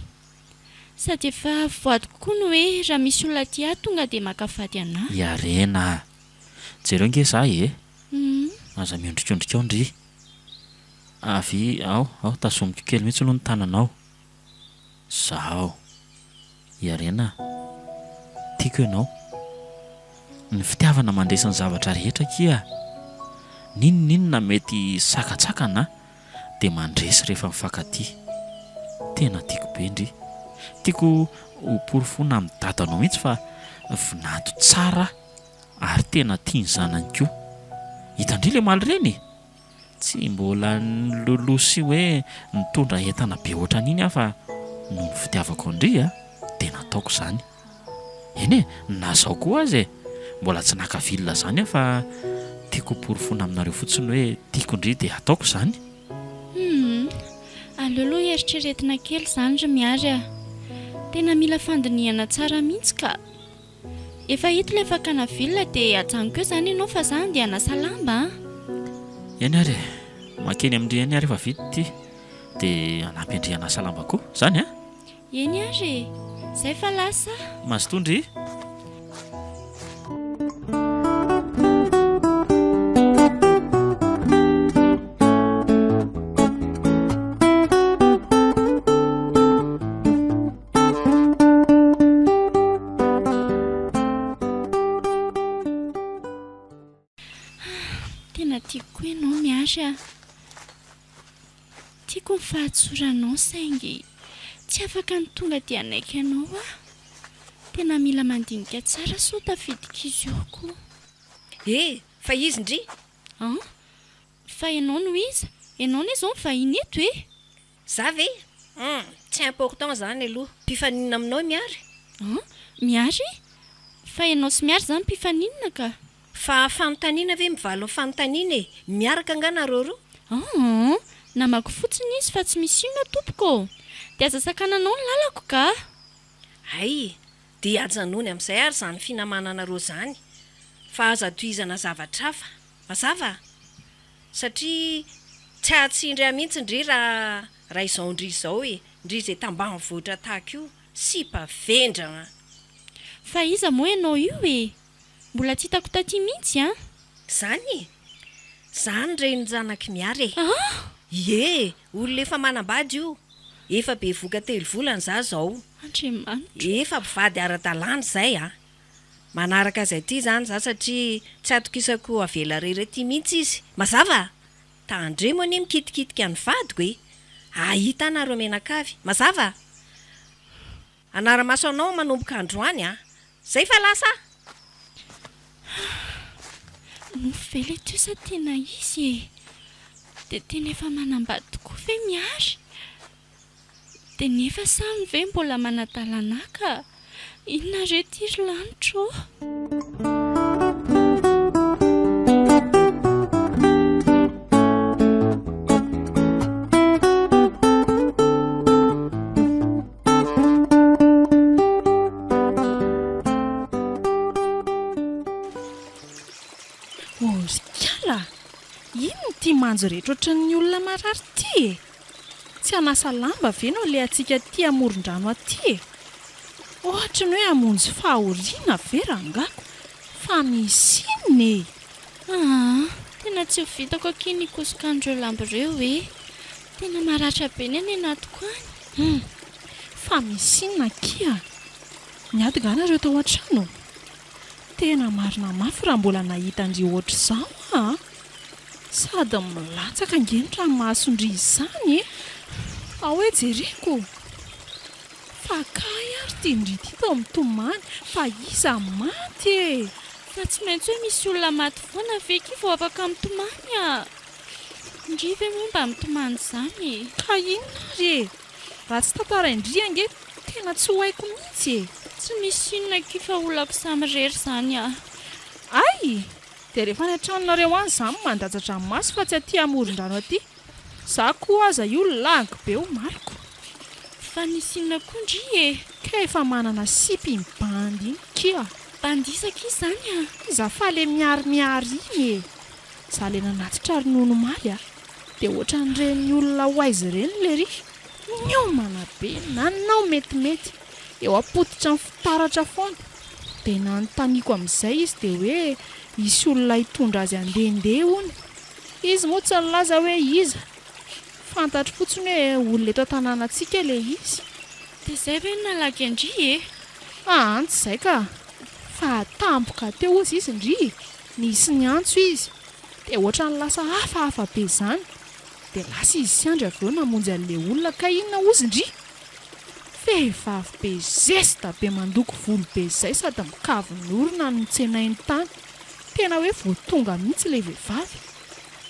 sady efa voady kokoa no hoe raha misy olona aty tonga de makafady anahy. Yarena jereo nge za aza miondrikondrika ao ndry avy ao tazomiko kely mihitsy aloha ny tananao. Zaho iarena tiako ianao. Ny fitiavana mandresany zavatra rehetra kia. Ninona mety sakatsakana dia mandresy rehefa mifankatia. Tena tiako be ndry. Tiako ho porofona amin'ny dadanao mihitsy fa vinato tsara ary tena tiany zanany koa. Hitandry le maly reny. Tsy mbola nilolosi hoe nitondra entana be ohatran'iny fa noho ny fitiavako andry dia nataoko izany. Eny e, nazao koa azy mbola tsy nakavilona zany fa tiako porofona aminareo fotsiny hoe tiako ndry dia ataoko izany. Aleoloha eritreretina kely izany ry miary tena mila fandinihana tsara mihitsy ka. Efa hito ilay fakana vilona dia ajanoko eo izany ianao fa izany dia hanasa lamba. Eny ary makeny amin'indry eny ary efa vita ty dia hanampy andry hanasa lamba koa izany Eny ary izay fa lasa mazotondry. tena tiako ianao miary tiako ny fahatsoranao saingy tsy afaka ny tonga dia anaiky ianao tena mila mandinika tsara so tafidika izy io koa. Fa izy ndry fa ianao no iza ianao ne izao mivahiny eto za ve tsy important zany aloha mpifaninana aminao miary. Miary fa ianao sy miary zany mpifaninana ka. Fa fanontaniana ve mivalo fanontaniana miaraka anganareo roa. namako fotsiny izy fa tsy misy inona tompoko dia aza sakananao ny lalako ka. Ay dia ajanony amin'izay ary zany finamananareo zany fa aza tohizana zavatra hafa mazava satria tsy atsindry mihitsy ndry raha izao ndry izao ndry izay tambany voatra tahaka io sy pavendra. Fa iza moa ianao io mbola tsy hitako taty mihitsy zany reny janaky miary olona efa manambady io efa be voka 3 volana za zao efa mpivady ara-dalàna zay manaraka azay ty zany za satria tsy atokisako avela rere ty mihitsy izy mazava tandre moa ne mikitikitika ny vadiko ahita anareo menakavy mazava anara-maso anao manomboka androany zay fa lasa nofele teo sa tena izy dia tena efa manambady tokoa ve miary dia nefa samy ve mbola manadalanaka inona re tiry lanitro. Manjo rehetra ohatran'ny olona marary ty tsy hanasa lamba ve no le atsika ty amoron-drano aty ohatra ny hoe amonjy fahoriana ve rangako fa misy inona tena tsy ho vitako akiny ikosokan'ireo lamba ireo tena maratra be ny any anatiko any fa misy inona kia niadigana ireo tao an-trano tena marina mafy raha mbola nahita andry ohatra izao sady milatsaka angenitra masondry izany hoe jereko fa kay ary ty ndry ty tao mitomany fa iza maty fa tsy maintsy hoe misy olona maty foana veky vao afaka mitomany ndry ve moa mba mitomany izany ka inona re raha tsy tantaraindry ange tena tsy ho haiko mihitsy tsy misy inona kifa olako samy rery izany ay dia rehefa ny an-tranonareo any izany mandajatra maso fa tsy aty amoron-drano aty za koa aza io lago be ho mariko fa nisy inona koa ndry ka efa manana sipy mibandy iny kia bandisaka izany za fa le miarimiary iny za le nanatitra ronono mary dia ohatran'ireny olona ho aizy ireny le ry niomana be nanao metimety eo ampotitra ny fitaratra foana dia nanontaniako amin'izay izy dia hoe isy olona hitondra azy andehandeha hony izy moa tsy nilaza hoe iza fantatro fotsiny hoe olona eto an-tanànantsika ilay izy. dia izay ve nalaky andry e? Antsy izay ka, fa tampoka teo ozy izy ndry, nisy ny antso izy, dia ohatra ny lasa hafahafa be izany, dia lasa izy sy andry avy eo namonjy an'ilay olona ka inona ozy ndry? Vehivavy be zesta be mandoko volo be izay sady mikavinorona no tsenainy tany, tena hoe voatonga mihitsy ilay vehivavy.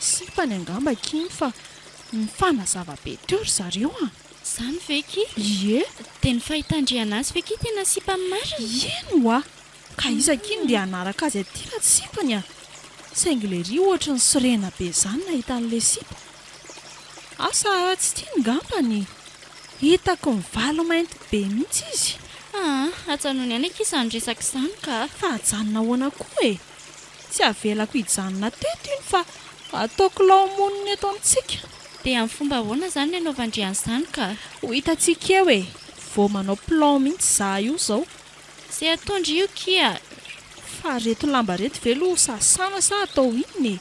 Sipany angamba kiny fa mifanazava be teo ry zareo a. Izany veky? Ie, dia ny fahitandriana azy veky tena sipa marina? eno a, ka izakiny dia anaraka azy aty fa tsy sipany a. Saingy ilay ry ohatra ny sirena be izany nahita an'ilay sipa. Asa tsy tiany ngambany, hitako mivalo mainty be mihitsy izy. Ajanony any aky izany resaka izany ka. Fa hajanona ahoana koa e, tsy avelako hijanona teto iny fa ataoko laomonina eto amintsika. dia amin'ny fomba ahoana izany ny anaovandrian'izany ka? Ho hitantsika eo e, vao manao plan mihitsy za io izao. izay ataondry io kia? Fa reto lamba reto velo sasana sa atao inony?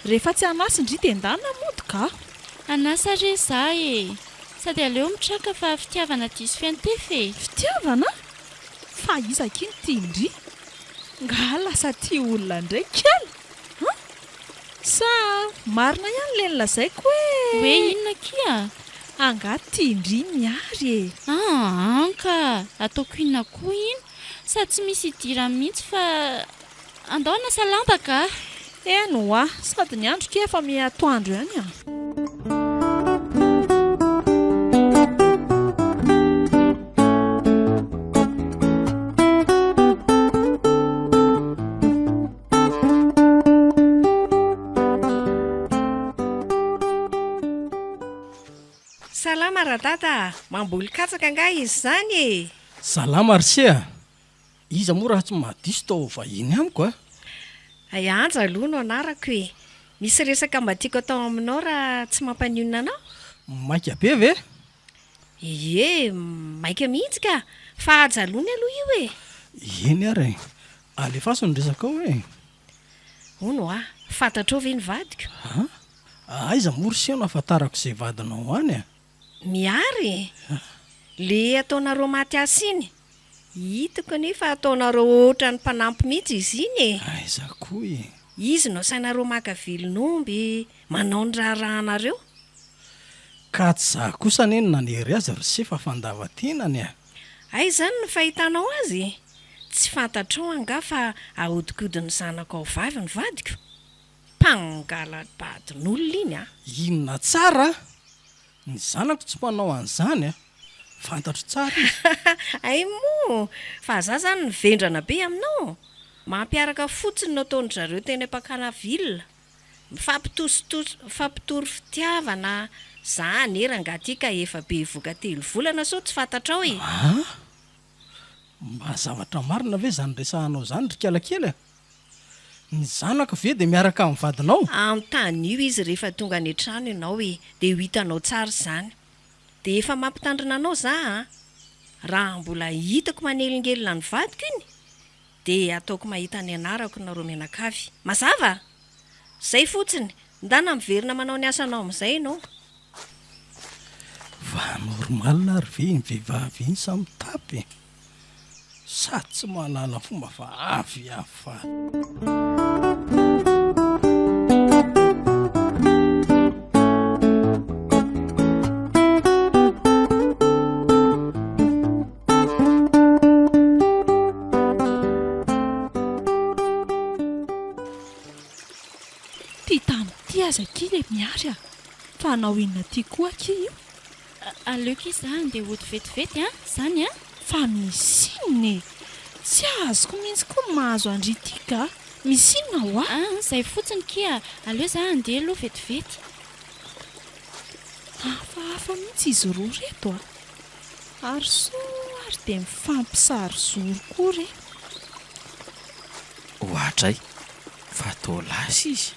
Rehefa tsy anasy indry dia ndana mody ka. Anasa re za e, sady aleo mitraka fa fitiavana diso fiantefe. Fitiavana? Fa izakiny tia indry? Nga lasa tia olona ndraiky ala? Sa marina ihany le nilazaiko hoe inona kia? Anga tia indry miary e. Anka ataoko inona koa iny, sady tsy misy idira mihitsy fa andao nasa lamba ka. Eno a, sady ny andro ke efa miatoandro ihany a. Salama radada, mamboly katsaka nga izy zany e. Salama Arsia, iza moa raha tsy mahadiso tao vahiny amiko a? Ay anja aloha no anarako e. Misy resaka mba tiako atao aminao raha tsy mampanionina anao? Maika be ve? Ie, maika mihitsy ka, fa ajalony aloha io e. Eny ary, alefaso ny resaka ao e. Ono a, fantatrao ve ny vadiko? Aiza moa Arsia no ahafantarako izay vadinao any a? Miary le ataonareo maty asy iny, hitako nefa ataonareo ohatra ny mpanampy mihitsy izy iny e. Aiza koa e. Izy no sainareo maka vilon'omby, manao ny raharahanareo. Ka tsy za kosa neny nanery azy Arsia fa fandavan-tenany a. Ay zany no fahitanao azy, tsy fantatrao anga fa ahodikodiny zanako ao vavy ny vadiko. Pangalabadin'olona iny a. Inona tsara? Ny zanako tsy manao an'izany a, fantatro tsara izy. Ay mo, fa za zany nivendrana be aminao, mampiaraka fotsiny no ataony zareo teny am-pakana vilona, mifampitory fitiavana, za neranga ty ka efa be voka 3 volana so tsy fantatrao e. Mba zavatra marina ve zany resahanao zany ry kialakely? Ny zanako ve dia miaraka amin'ny vadinao? Amin'ny tany io izy rehefa tonga any an-trano ianao e, dia ho hitanao tsara izany. Dia efa mampitandrina anao za raha mbola hitako manelingelina ny vadiko iny, dia ataoko mahita ny anarako nareo mianakavy. Mazava? Zay fotsiny, ndana miverina manao ny asanao amin'izay ianao. Va normalina ary ve ny vehivavy iny samy tapy? Sady tsy mahalala fomba fa avy afa. Ty tamin'ity aza ki le miary a, fa anao inona ty koa ki io? Aleoko izany dia hody vetivety zany a. Fa misy inona e, tsy azoko mihitsy koa mahazo andry ity ka, misy inona ho a? Izay fotsiny kia, aleo za andeha aloha vetivety. Hafahafa mihitsy izy roa reto a, ary so ary dia mifampisary zoro koa re. Ohatray, fa tao lasy izy.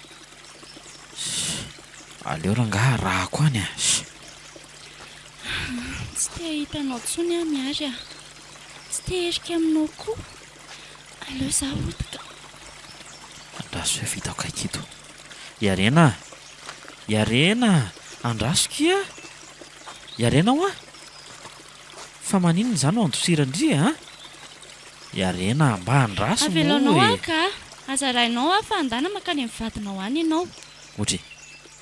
Aleo rangaha rahako any a. Tsy te hitanao tsony a miary a, tsy te herika aminao koa, aleo za hodika. Andraso hoe vitako akito. Iarena, Andrasokia iarenao a fa maninona izany ao andosirandria a iarena mba andraso avelonao aka azarainao a fa andana makany amin'ny vadinao any ianao ohatra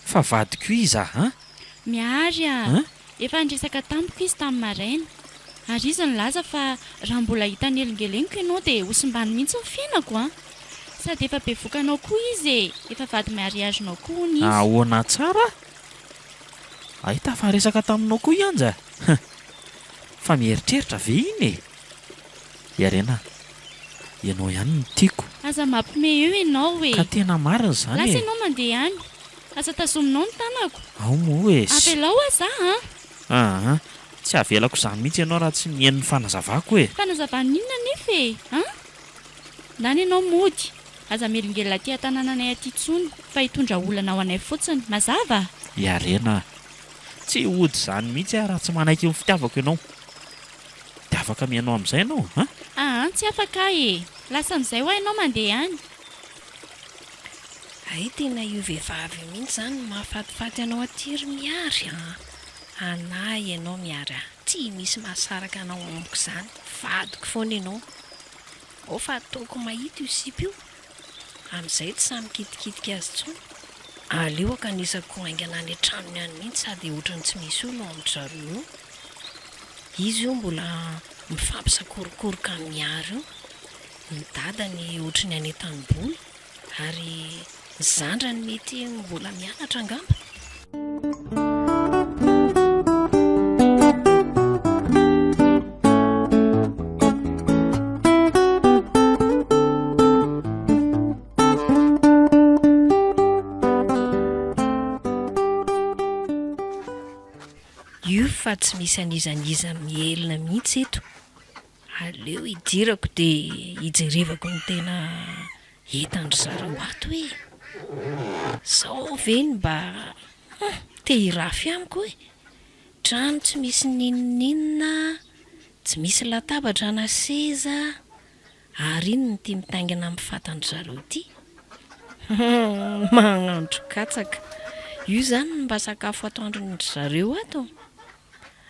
fa vadiko iza a miary a efa andresaka tampoko izy tamin'ny maraina ary izy nilaza fa raha mbola hitany elingeleniko ianao dia hosimbany mihitsy ny fiainako a sady efa be vokanao koa izy efa vady mariagenao koa hony izy ahoana tsara ahita fa resaka taminao koa ianja fa mieritreritra ve iny e iarena ianao ihany ny tiako aza mampime eo ianao e ka tena marina izany lasa e ianao mandeha any asa tazominao ny tanako ao moa e avelao aza aha tsy avelako izany mihitsy ianao raha tsy mihaino ny fanazavako e fanazavan'inona nefa e ndany ianao mody aza melingelina aty an-tanànanay aty tsony fa hitondra olana ao anay fotsiny mazava iarena tsy hody izany mihitsy raha tsy manaiky ny fitiavako ianao dia afaka mianao amin'izay ianao tsy afaka e lasa amin'izay ho ianao mandeha any ay tena io vehivavy mihitsy izany mahafatifaty anao aty ry miary anahy ianao miary tsy misy mahasaraka anao amiko izany vadiko foana ianao ao fa ataoko mahita io sipy io amin'izay tsy samy kitikitika azy tsony aleo akanisako aingana any an-tranony any mihitsy sady ohatrany tsy misy olo ao amin'ny zareo io izy io mbola mifampisakorokorika miary io ny dadany ohatrany any an-taniboly ary ny zandrany mety mbola mianatra angamba io fa tsy misy anizaniza mielina mihitsy eto aleo hidirako dia hijerevako ny tena hitandry zareo ato hoe sao veny mba te hirafy amiko hoe trano tsy misy ninoninona tsy misy latabatra na seza ary iny ny tia mitaingana amin'ny fatandry zareo ity magnandro katsaka io izany mba sakafo atoandron'ny zareo ato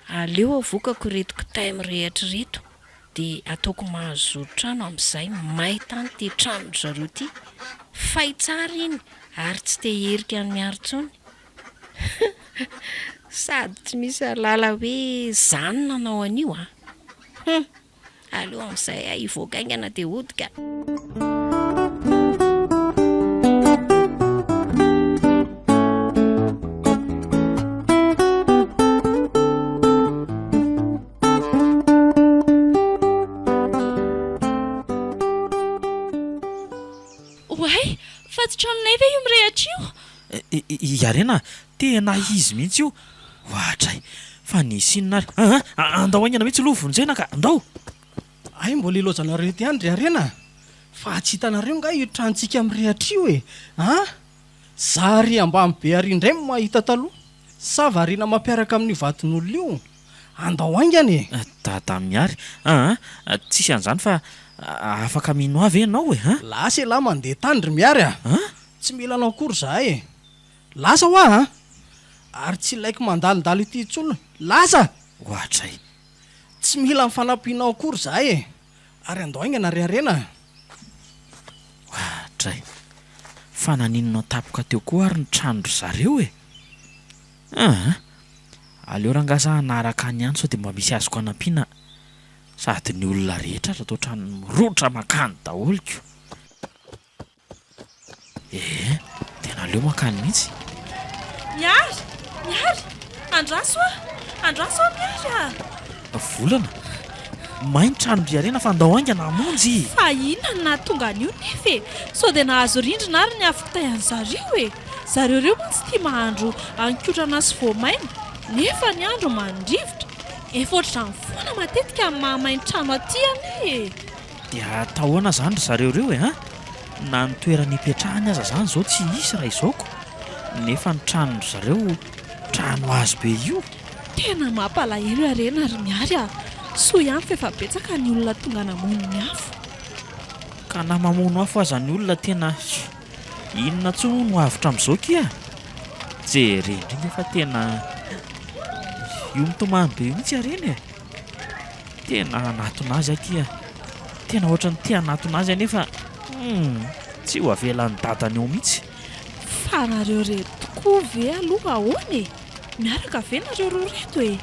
aleo avokako retiko taimy rehetra reto dia ataoko mahazo trano amin'izay mahitany te trano zareo ity fay tsara iny ary tsy te herika ny miary tsony sady tsy misy alala hoe zany nanao an'io aleo amin'izay hivoakaingana dia hodika tranonay ve io mirehatra io iarena tena izy mihitsy io ohatray fa nisinona andao aingana mihitsy loha vonjena ka andao ay mbola ilozanareo ty andry arena fa tsy hitanareo nga io tranontsika mirehatra io e zary ambamy be ary indray mahita taloha sa variana mampiaraka amin'ny vatin'olona io andao aingana e dada miary tsisy an'izany fa afaka mino avy ianao e lasa lahy mandeha tandry miary tsy mila anao akory zahay e lasa ho ary tsy ilaiko mandalindalo ity intsony lasa ohatray tsy mila mifanampianao akory zahay e ary andao aingana ry arena ohatray fa naninonao tapoka teo koa ary ny tranondry zareo e aleo rangaza anaraka any ihany sao dia mba misy azoko anampiana sady ny olona rehetra raha tao trano mirotra makany daholiko tena aleo makany mihitsy miary andraso miary volana mainy tranondry arena fa andao aingana amonjy fa inona na tonga an'io nefa e sao dia nahazo rindrina ary ny afokitayan'ny zareo e zareo reo moa tsy tia mahandro ankotrana sy voamaina nefa ny andro mandrivotra efa ohatrany foana matetika amin'ny mahamainy trano aty any e dia atahoana zany ry zareo reo e na ny toerany hipetrahany aza zany zao tsy isy raha izaoko nefa ny tranondry zareo trano azo be io tena mampalahelo arena ry miary soa ihany fa efa betsaka ny olona tonga namono ny afo ka na mamono afo aza ny olona tena inona tsoa no avitra amin'izao kia jereny iny efa tena io mitomany be io mihitsy areny e tena anatona azy aty tena ohatra ny tia anatona azy anefa tsy ho avelan'ny dadany eo mihitsy fa nareo reto tokoa ve aloha ahoana e miaraka ve nareo roa reto e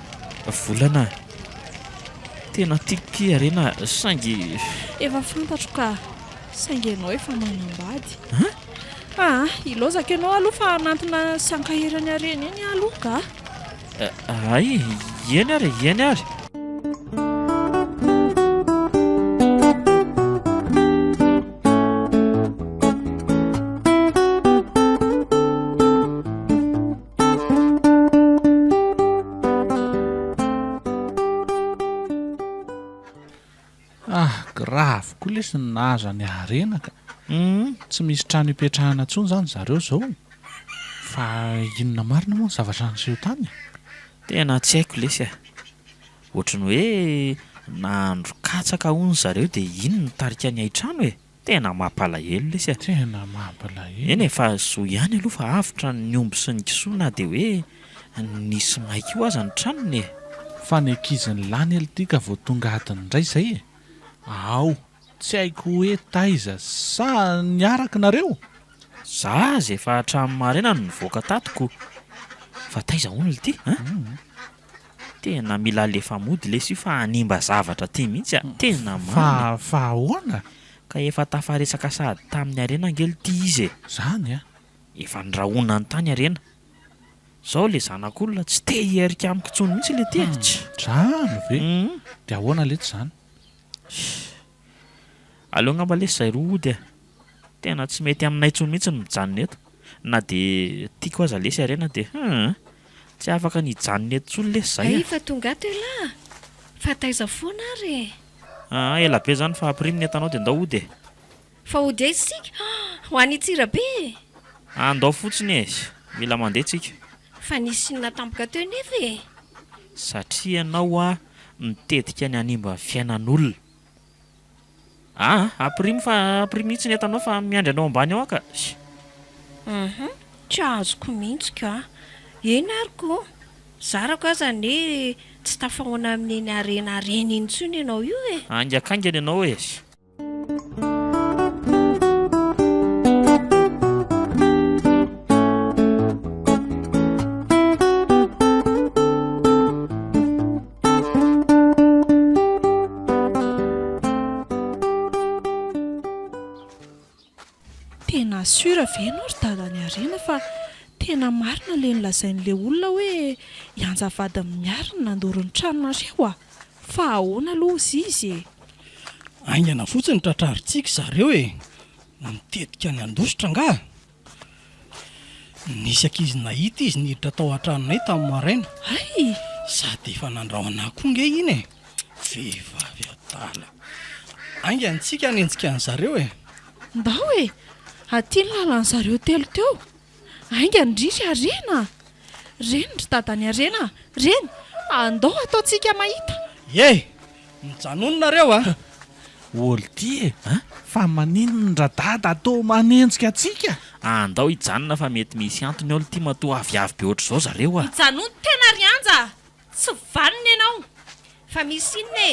volana tena tiaky arena saingy efa fantatro ka saingy ianao efa manambady ilozaka ianao aloha fa anantona sankahirany areny eny aloha ka ay eny ary grave koa lesy ny nahazo any arena ka tsy misy trano hipetrahana ntsony zany zareo zao fa inona marina moa ny zavatra niseho tany tena tsy haiko lesy ohatrany hoe nahandro katsaka hono zareo dia iny nitarika ny aitrano e tena mampalahelo lesy tena mampalahelo eny fa zo ihany aloha fa avitra ny omby sy ny kisoa na dia hoe nisy maika io aza ny tranony e fa ny ankizin'ny lany elytika vao tonga atiny indray izay e ao tsy haiko hoe taiza sa niaraka nareo za zay efa hatramin'ny marena no nivoaka tatoko fa taiza hono ity tena mila lefa mody lesy io fa hanimba zavatra ty mihitsy tena fa ahoana ka efa tafaresaka sady tamin'ny arena angely ty izy zany efa ndrahona ny tany arena zao le zanak'olona tsy te hierika amiko tsony mihitsy le ty zany ve dia ahoana lety zany aleo ngamba lesy zay roa ody tena tsy mety aminay tsony mihitsy ny mijanona eto na dia tiako aza lesy arena dia tsy afaka nijanona eto tsony lesy zay fa tonga ato ela fa taiza foana ary ela be zany fa apriminy etanao dia andao ody fa ody aizy sika ho any tsira be andao fotsiny mila mandeha tsika fa nisy inona tampoka teo nefa e satria ianao mitetika ny hanimba fiainan'olona aprimy fa aprimy mihitsy ny etanao fa miandry anao ambany ao aka tsy azoko mihitsy ka eny aryko zarako aza ny tsy tafahoana amin'ny arena iny intsony ianao io e angakangany ianao tena sura ve ianao ry dadany arena fa tena marina le nilazain'le olona hoe hianjavady miarina nandorony tranonareo fa ahoana aloha izy aingana fotsiny tratraritsika zareo nitetika ny andositra nga nisy ankizy nahita izy niditra tao an-tranonay tamin'ny maraina sady efa nandrahoana koa nge iny vehivavy atala aingantsika hanenjika an'zareo ndao aty ny lalan'ny zareo telo teo ainga ndrisy arena reny ry dadany arena reny andao ataontsika mahita mijanononareo olo ty fa maninona ny radada atao manenjika atsika andao hijanona fa mety misy antony olo ty matoa aviavy be ohatr' zao zareo hijanona tena rianja tsy vanina ianao fa misy inona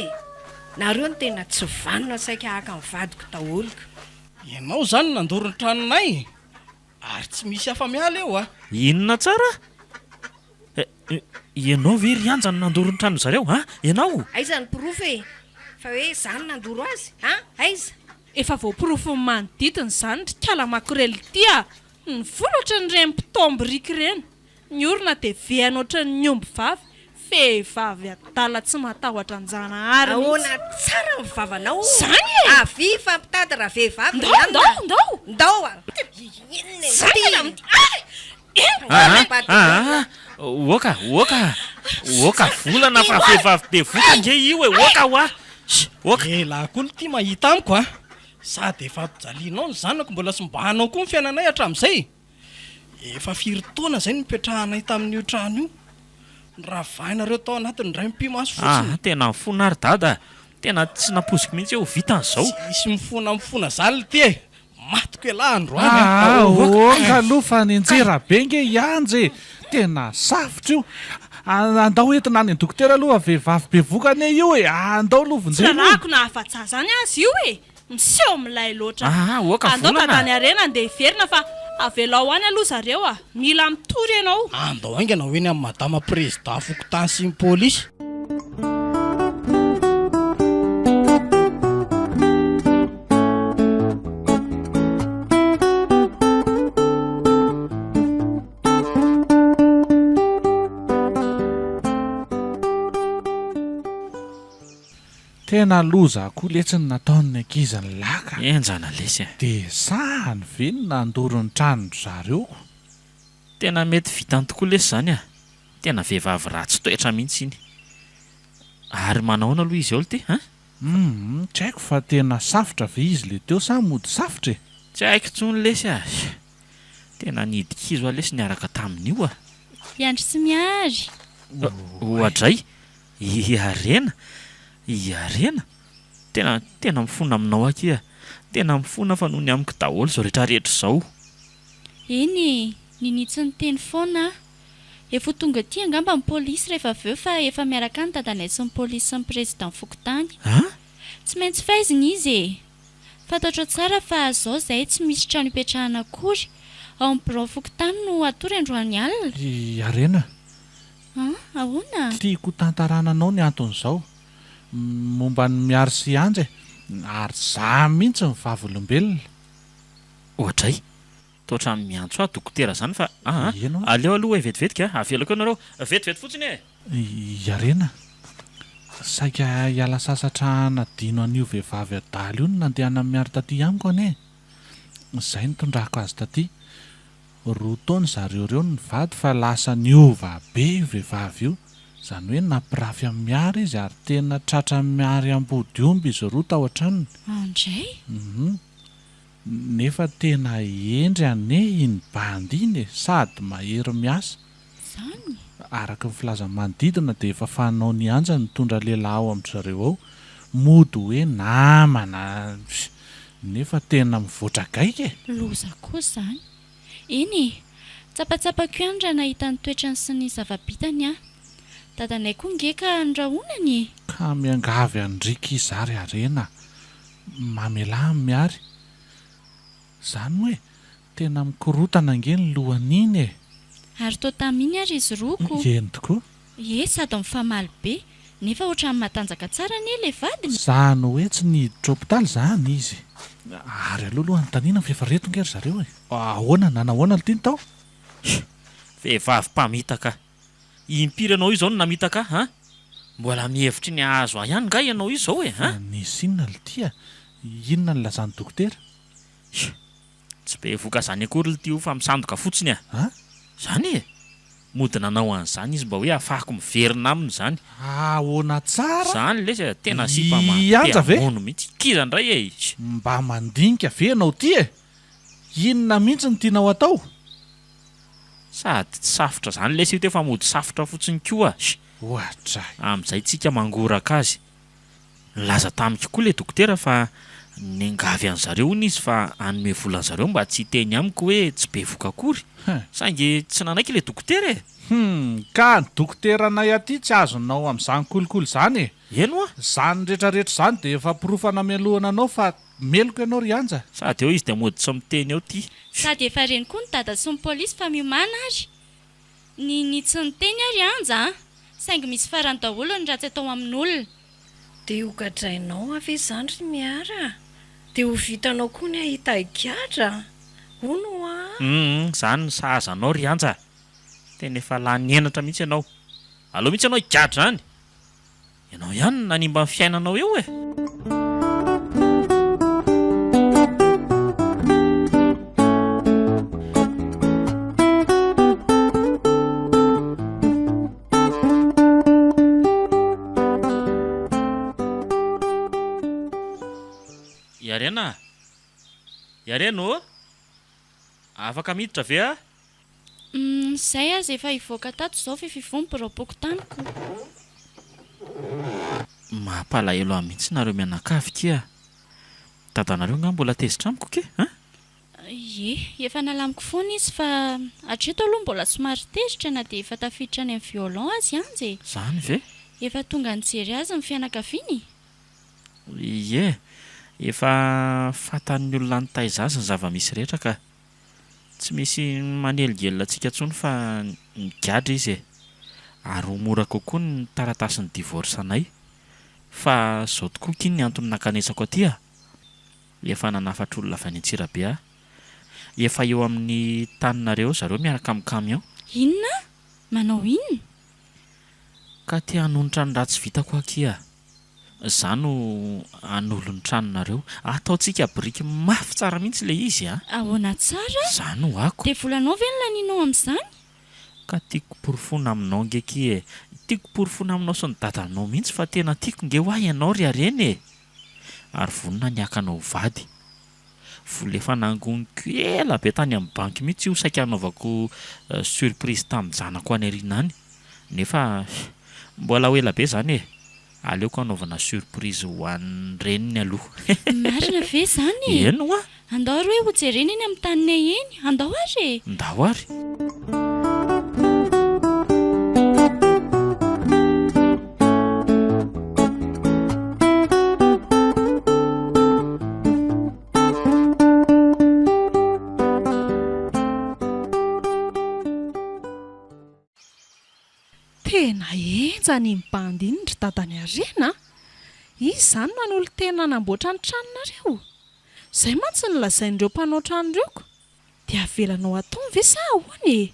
nareo ny tena tsy vanina saika haka mivadiko daholoko ianao zany nandoro ny tranonay ary tsy misy hafa miala eo inona tsara ianao ve rianjany nandoro ny trano zareo ianao aiza ny pirofo fa hoe zany nandoro azy aiza efa voapirofo ny manodidiny zany ry kala makorely tya ny volatra ny rem-pitombo riky reny ny orona dia veany oatra ny omby vavy vehivavy adala tsy matahotra anjanahary ahoana tsara mivavanao zany avy fampitady raha vehivavy ndao oka volana fa vehivavy be voka nge io laha koa ny ty mahita amiko sady efa ampijalianao ny zanako mbola sy mbahanao koa ny fiainanay hatramin'izay efa firy taona zay nipetrahanay tamin'io trano io raha vainareo tao anatin'ny ray mpimaso fotsiny tena mifona ary dada tena tsy naposiko mihitsy ho vitan'izao isy mifona zaliny ty matiko ela andro any oka aloha fa nenjera be nge ianjy tena safotra io andao entina any dokotera aloha vehivavy be vokany io e andao aloha vonjeny rako na afa-tsaha zany azy io e miseho milay loatra oka andao volana tatany arena andeha hiverina fa avelao any aloha zareo mila mitory ianao andao aingana hoe ny amin'ny madama président fokotany sy ny polisy tena loza koa letsiny nataony ankizany laka enjana lesy dia sahany ve ny nandoro ny tranony zareo tena mety vitany tokoa lesy zany tena vehivavy ratsy toetra mihitsy iny ary manaona aloha izy eo ty tsy haiko fa tena safotra ve izy le teo sa mody safotra tsy haiko tsony lesy tena nidikizo lesy niaraka tamin'io iandry sy miary ohatray iarena tena mifona aminao aky tena mifona fa noho ny amiko daholo zao rehetrarehetra zao eny ninitsy ny teny foana efa tonga ty angamba ny polisy rehefa aveo fa efa miaraka ny dadanay sy ny polisy sy ny président fokotany tsy maintsy faizina izy fantatra tsara fa zao zay tsy misy trano ipetrahana akory ao amin'ny bureau fokotany no atory androany alina arena ahoana tiako tantarananao ny anton'izao momba ny miary sy anjy ary za mihitsy ny vavolombelona ohatray toatra miantso dokotera zany fa aleo aloha hoe vetivetika avelako ianareo vetivety fotsiny arena saika hiala sasatra nadino an'io vehivavy adaly io no nandehana miary taty amiko ane izay nitondrako azy taty roa taony zareo reo ny vady fa lasa niova be io vehivavy io zany hoe nampirafy amin'ny miary izy ary tena tratra miary ambody omby izy roa tao an-tranony andray nefa tena endry ane iny bandy iny sady mahery miasa zany araka ny filaza-manodidina dia efa fanao nianja nitondra lehilahy ao amin'ny zareo ao mody hoe namana nefa tena mivoatra gaika loza koa zany eny tsapatsapako andra nahita ny toetrany sy ny zava-bitany dadanay koa ngeka andrahonany ka miangavy andrika izary arena mamela miary zany hoe tena mikorotana nge ny lohan'iny ary to taminy ary izy roko eny tokoa sady mifamaly be nefa ohatrany matanjaka tsara ny le vadiny zany hoe tsy niditra hopitaly zany izy ary aloha nytanina fiefareto ngery zareo ahoana nanahoana l tiany tao vehivavy mpamitaka impiry anao io zao no namitaka mbola mihevitry ny azo ihany nga ianao io zao nisy inona litya inona ny lazany dokotera tsy be voka zany akory litio fa misandoka fotsiny zany mody nanao an'izany izy mba hoe afahako miverina aminy zany ahoana tsara zany lesy tena ianja ve sipamono mihitsy kiza ndray mba mandinika ve anao ty inona mihitsy ny tianao atao sady tsy safotra zany lesy io te fa mody safotra fotsiny koa ohatra amin'izay tsika mangoraka azy laza tamiko koa le dokotera fa nengavy an'zareo ony izy fa anome volan zareo mba tsy teny amiko hoe tsy be voka akory saingy tsy nanaiky le dokotera ka ny dokoteranay aty tsy azonao amin'izany kolokolo zany eno zany rehetrarehetra zany dia efa pirofana mialohana anao fa meloko ianao ry anja sady eo izy dia mody tsy miteny eo ty sady efa reny koa ny dada sy ny polisy fa miomana ary ny tsy niteny ary anja saingy misy farany daholo ny ratsy atao amin'olona dia hogadrainao ave zany ry miara dia ho vitanao koa ny ahita ikatra hono zany ny sahazanao ry anja tena efa lany enatra mihitsy ianao aloha mihitsy ianao ikatra zany ianao ihany nanimba ny fiainanao eo Yareno afaka miditra ve zay azy efa hivoaka tato zao fifivompo raopoko taniko mampalahelo mihitsy nareo mianakavy kia dadanareo nga mbola tezitra amiko ke efa nalamiko foana izy fa hatreto aloha mbola somary tezitra na dia efa tafiditra any amin'ny violon azy anjy. Zany ve? Efa tonga nijery azy ny fianakaviany. Ie, efa fantan'ny olona nitaiza azy ny zava-misy rehetra ka tsy misy maneligelina antsika intsony fa migadra izy ary ho mora kokoa ny taratasin'ny divorce anay fa zao tokoa kiny ny antony nakanesako aty a. Efa nanafatra olona avy any Antsirabe a. Efa eo amin'ny taninareo zareo miaraka amin'ny camion. Inona? Manao inona? Ka te hanonitra ny ratsy vitako aky a. Za no hanolo ny tranonareo. Ataontsika biriky mafy tsara mihitsy le izy a. Ahoana tsara? Za no ako. Dia volanao ve ny laninao amin'izany? Ka tiako porofona aminao ngeky e. Tiako porofona aminao sy ny dadanao mihitsy fa tena tiako nge ho ahy ianao ry areny e. Ary vonona niakanao vady. Vola efa nangoniko ela be tany amin'ny banky mihitsy io saika hanaovako surprise tamin'ny zanako any aoriana any. Nefa mbola ho ela be zany e. Aleoko hanaovana surprise ho an'ny reniny aloha. Marina ve zany e? Eno a. Andao ary hoe ho jerena eny amin'ny taninay eny. Andao ary e. Ndao ary. Tena enjany mibandy iny ry dadany arena. Izy zany manolo tena nanamboatra ny tranonareo. Zay mantsy nolazain'ireo mpanao tranon'ireo dia avelanao atao ve sa ahoana e?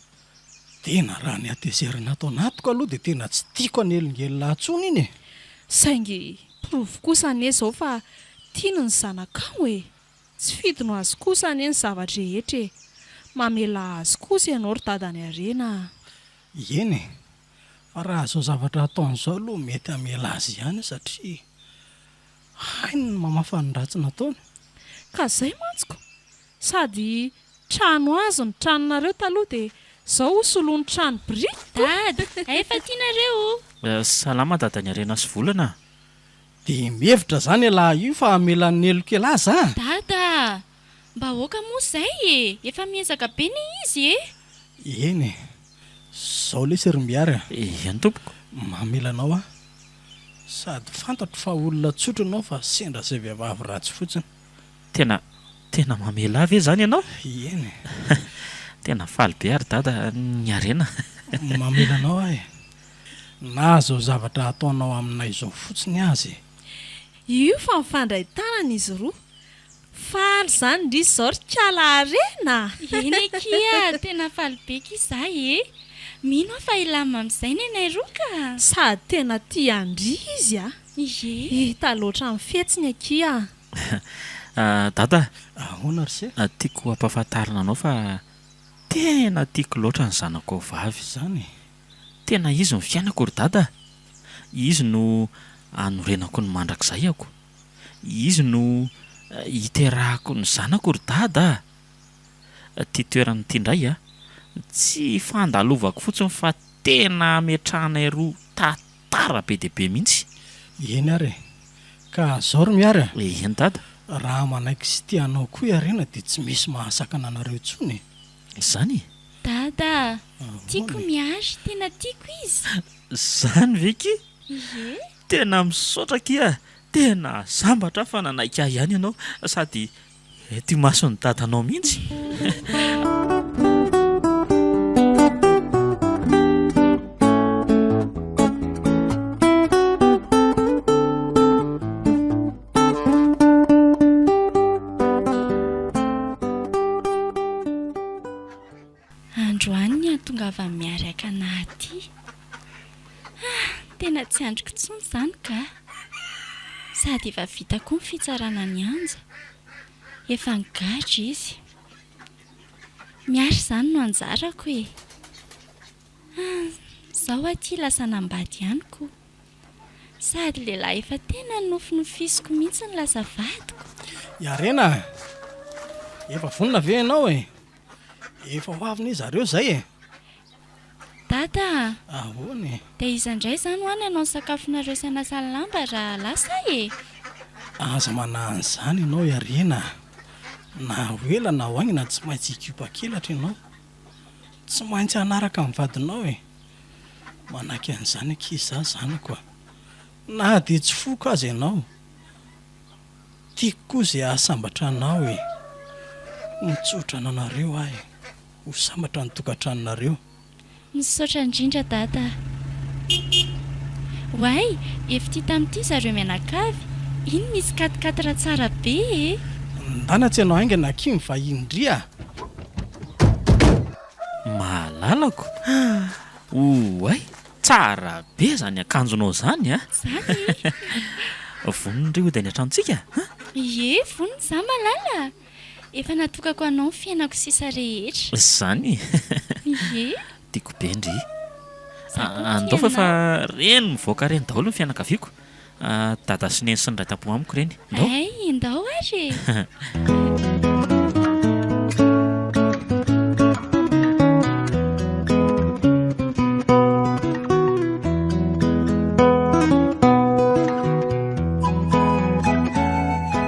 Tena raha ny atezerina atao anatiko aloha dia tena tsy tiako anelingelina antsony iny e. Saingy provy kosa anie zao fa tiany ny zanakao e. Tsy fidino azy kosa anie ny zavatra rehetra e. Mamela azy kosa ianao ry dadany arena. Eny e. Fa raha zao zavatra ataon'izao aloha mety hamela azy ihany satria hainy ny mamafa ny ratsy nataony. Ka zay mantsiko. Sady trano azo ny tranonareo taloha dia zao hosoloany trano biriky. Dad, efa tianareo. Salama dadany arena sy volana. Dia mihevitra zany lahy io fa hamela ny elo kely azy a. Dada, mba hoaka moa zay e. Efa miezaka be ny izy e. Eny e. Zao le sery-miary a. Eny tompoko. Mamela anao a. Sady fantatro fa olona tsotra ianao fa sendra izay vehivavy ratsy fotsiny. Tena mamela avy zany ianao? Eny. Tena faly be ary dada ny arena. Mamela anao ahy. Na zao zavatra ataonao aminay zao fotsiny azy. Io fa mifandray tanana izy roa. Faly zany ry zao ry kala arena. Eny kia, tena faly be ki izahay e. Mino fa ilama amin'izay ny anay roa ka. Sady tena tia andry izy a. Ie. Hita loatra amin'ny fihetsiny akia. Dada, ahoana ry se? tiako hampafantarina anao fa tena tiako loatra ny zanako vavy. Zany. Tena izy ny fiainako ry dada. Izy no anorenako ny mandrakizay ako. Izy no hiterahako ny zanako ry dada. Ty toerana ity indray a, tsy fandalovako fotsiny fa tena ametrahanay roa tantara be dia be mihitsy. Eny ary. Ka zao ry miary a. Eny dada. Raha manaiky sy tianao koa iarena dia tsy misy mahasakana anareo intsony. Zany? Dada, tiako miary, tena tiako izy. Zany ve ki? Ie. Tena misaotra kia. Tena sambatra fa nanaika ihany ianao sady ty mason'ny dadanao mihitsy. Androany ny tonga avy miaraka anaty. Tena tsy andriko intsony izany ka. Sady efa vita koa ny fitsarana ny anja. Efa nigadra izy. Miary izany no anjarako e. Zaho aty lasa nambady ihany koa. Sady lehilahy efa tena nofinofisiko mihitsy ny lasa vadiko. Iarena. Efa vonona ve ianao e? Efa ho avy ny zareo zay e. Dada, Ahoana e? dia iza indray izany ho any ianao ny sakafonareo sy anasany lamba raha lasa e. Aza manahany izany ianao iarena. na hoela na hoagnina tsy maintsy hikiopakelatra ianao tsy maintsy hanaraka amin'ny vadinao e manaky an'izany ankizy za zanako a na dia tsy foko azy ianao tiako koa izay ahasambatra anao e mitsotra ananareo ahy ho sambatra ny tokantranonareo misaotra indrindra dada hoay efa tia tamin'ity zareo mianakavy iny misy katikatira tsara be e ndana tsy ianao aingana kimy fa indria mahalalako oay tsara be zany akanjonao zany a zany vonindreo dia ny atranontsika ye vony za malala efa natokako anao fiainako sisa rehetra zany ye tiako be ndry andao fa reny mivoaka reny daholo ny fianakaviako dada sy neny sy ny ray tampo amiko reny ndao ay ndao ary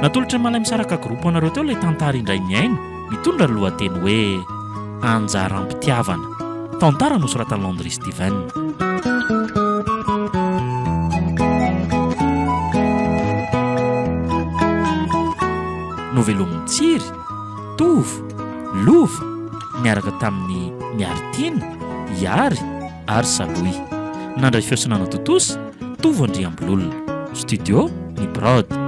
natolotra ny malay misaraka groupe anareo teo ilay tantara indray miaina mitondra ny lohateny hoe anjaram-pitiavana tantara nosoratan'ny Landry Steven novelomin'ny tsiry tovo lova miaraka tamin'ny miaritina iary ary saloy nandray fiosinana totosa tovo andriambololona studio ny brod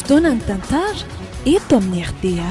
fotoana ny tantara eto amin'ny RDA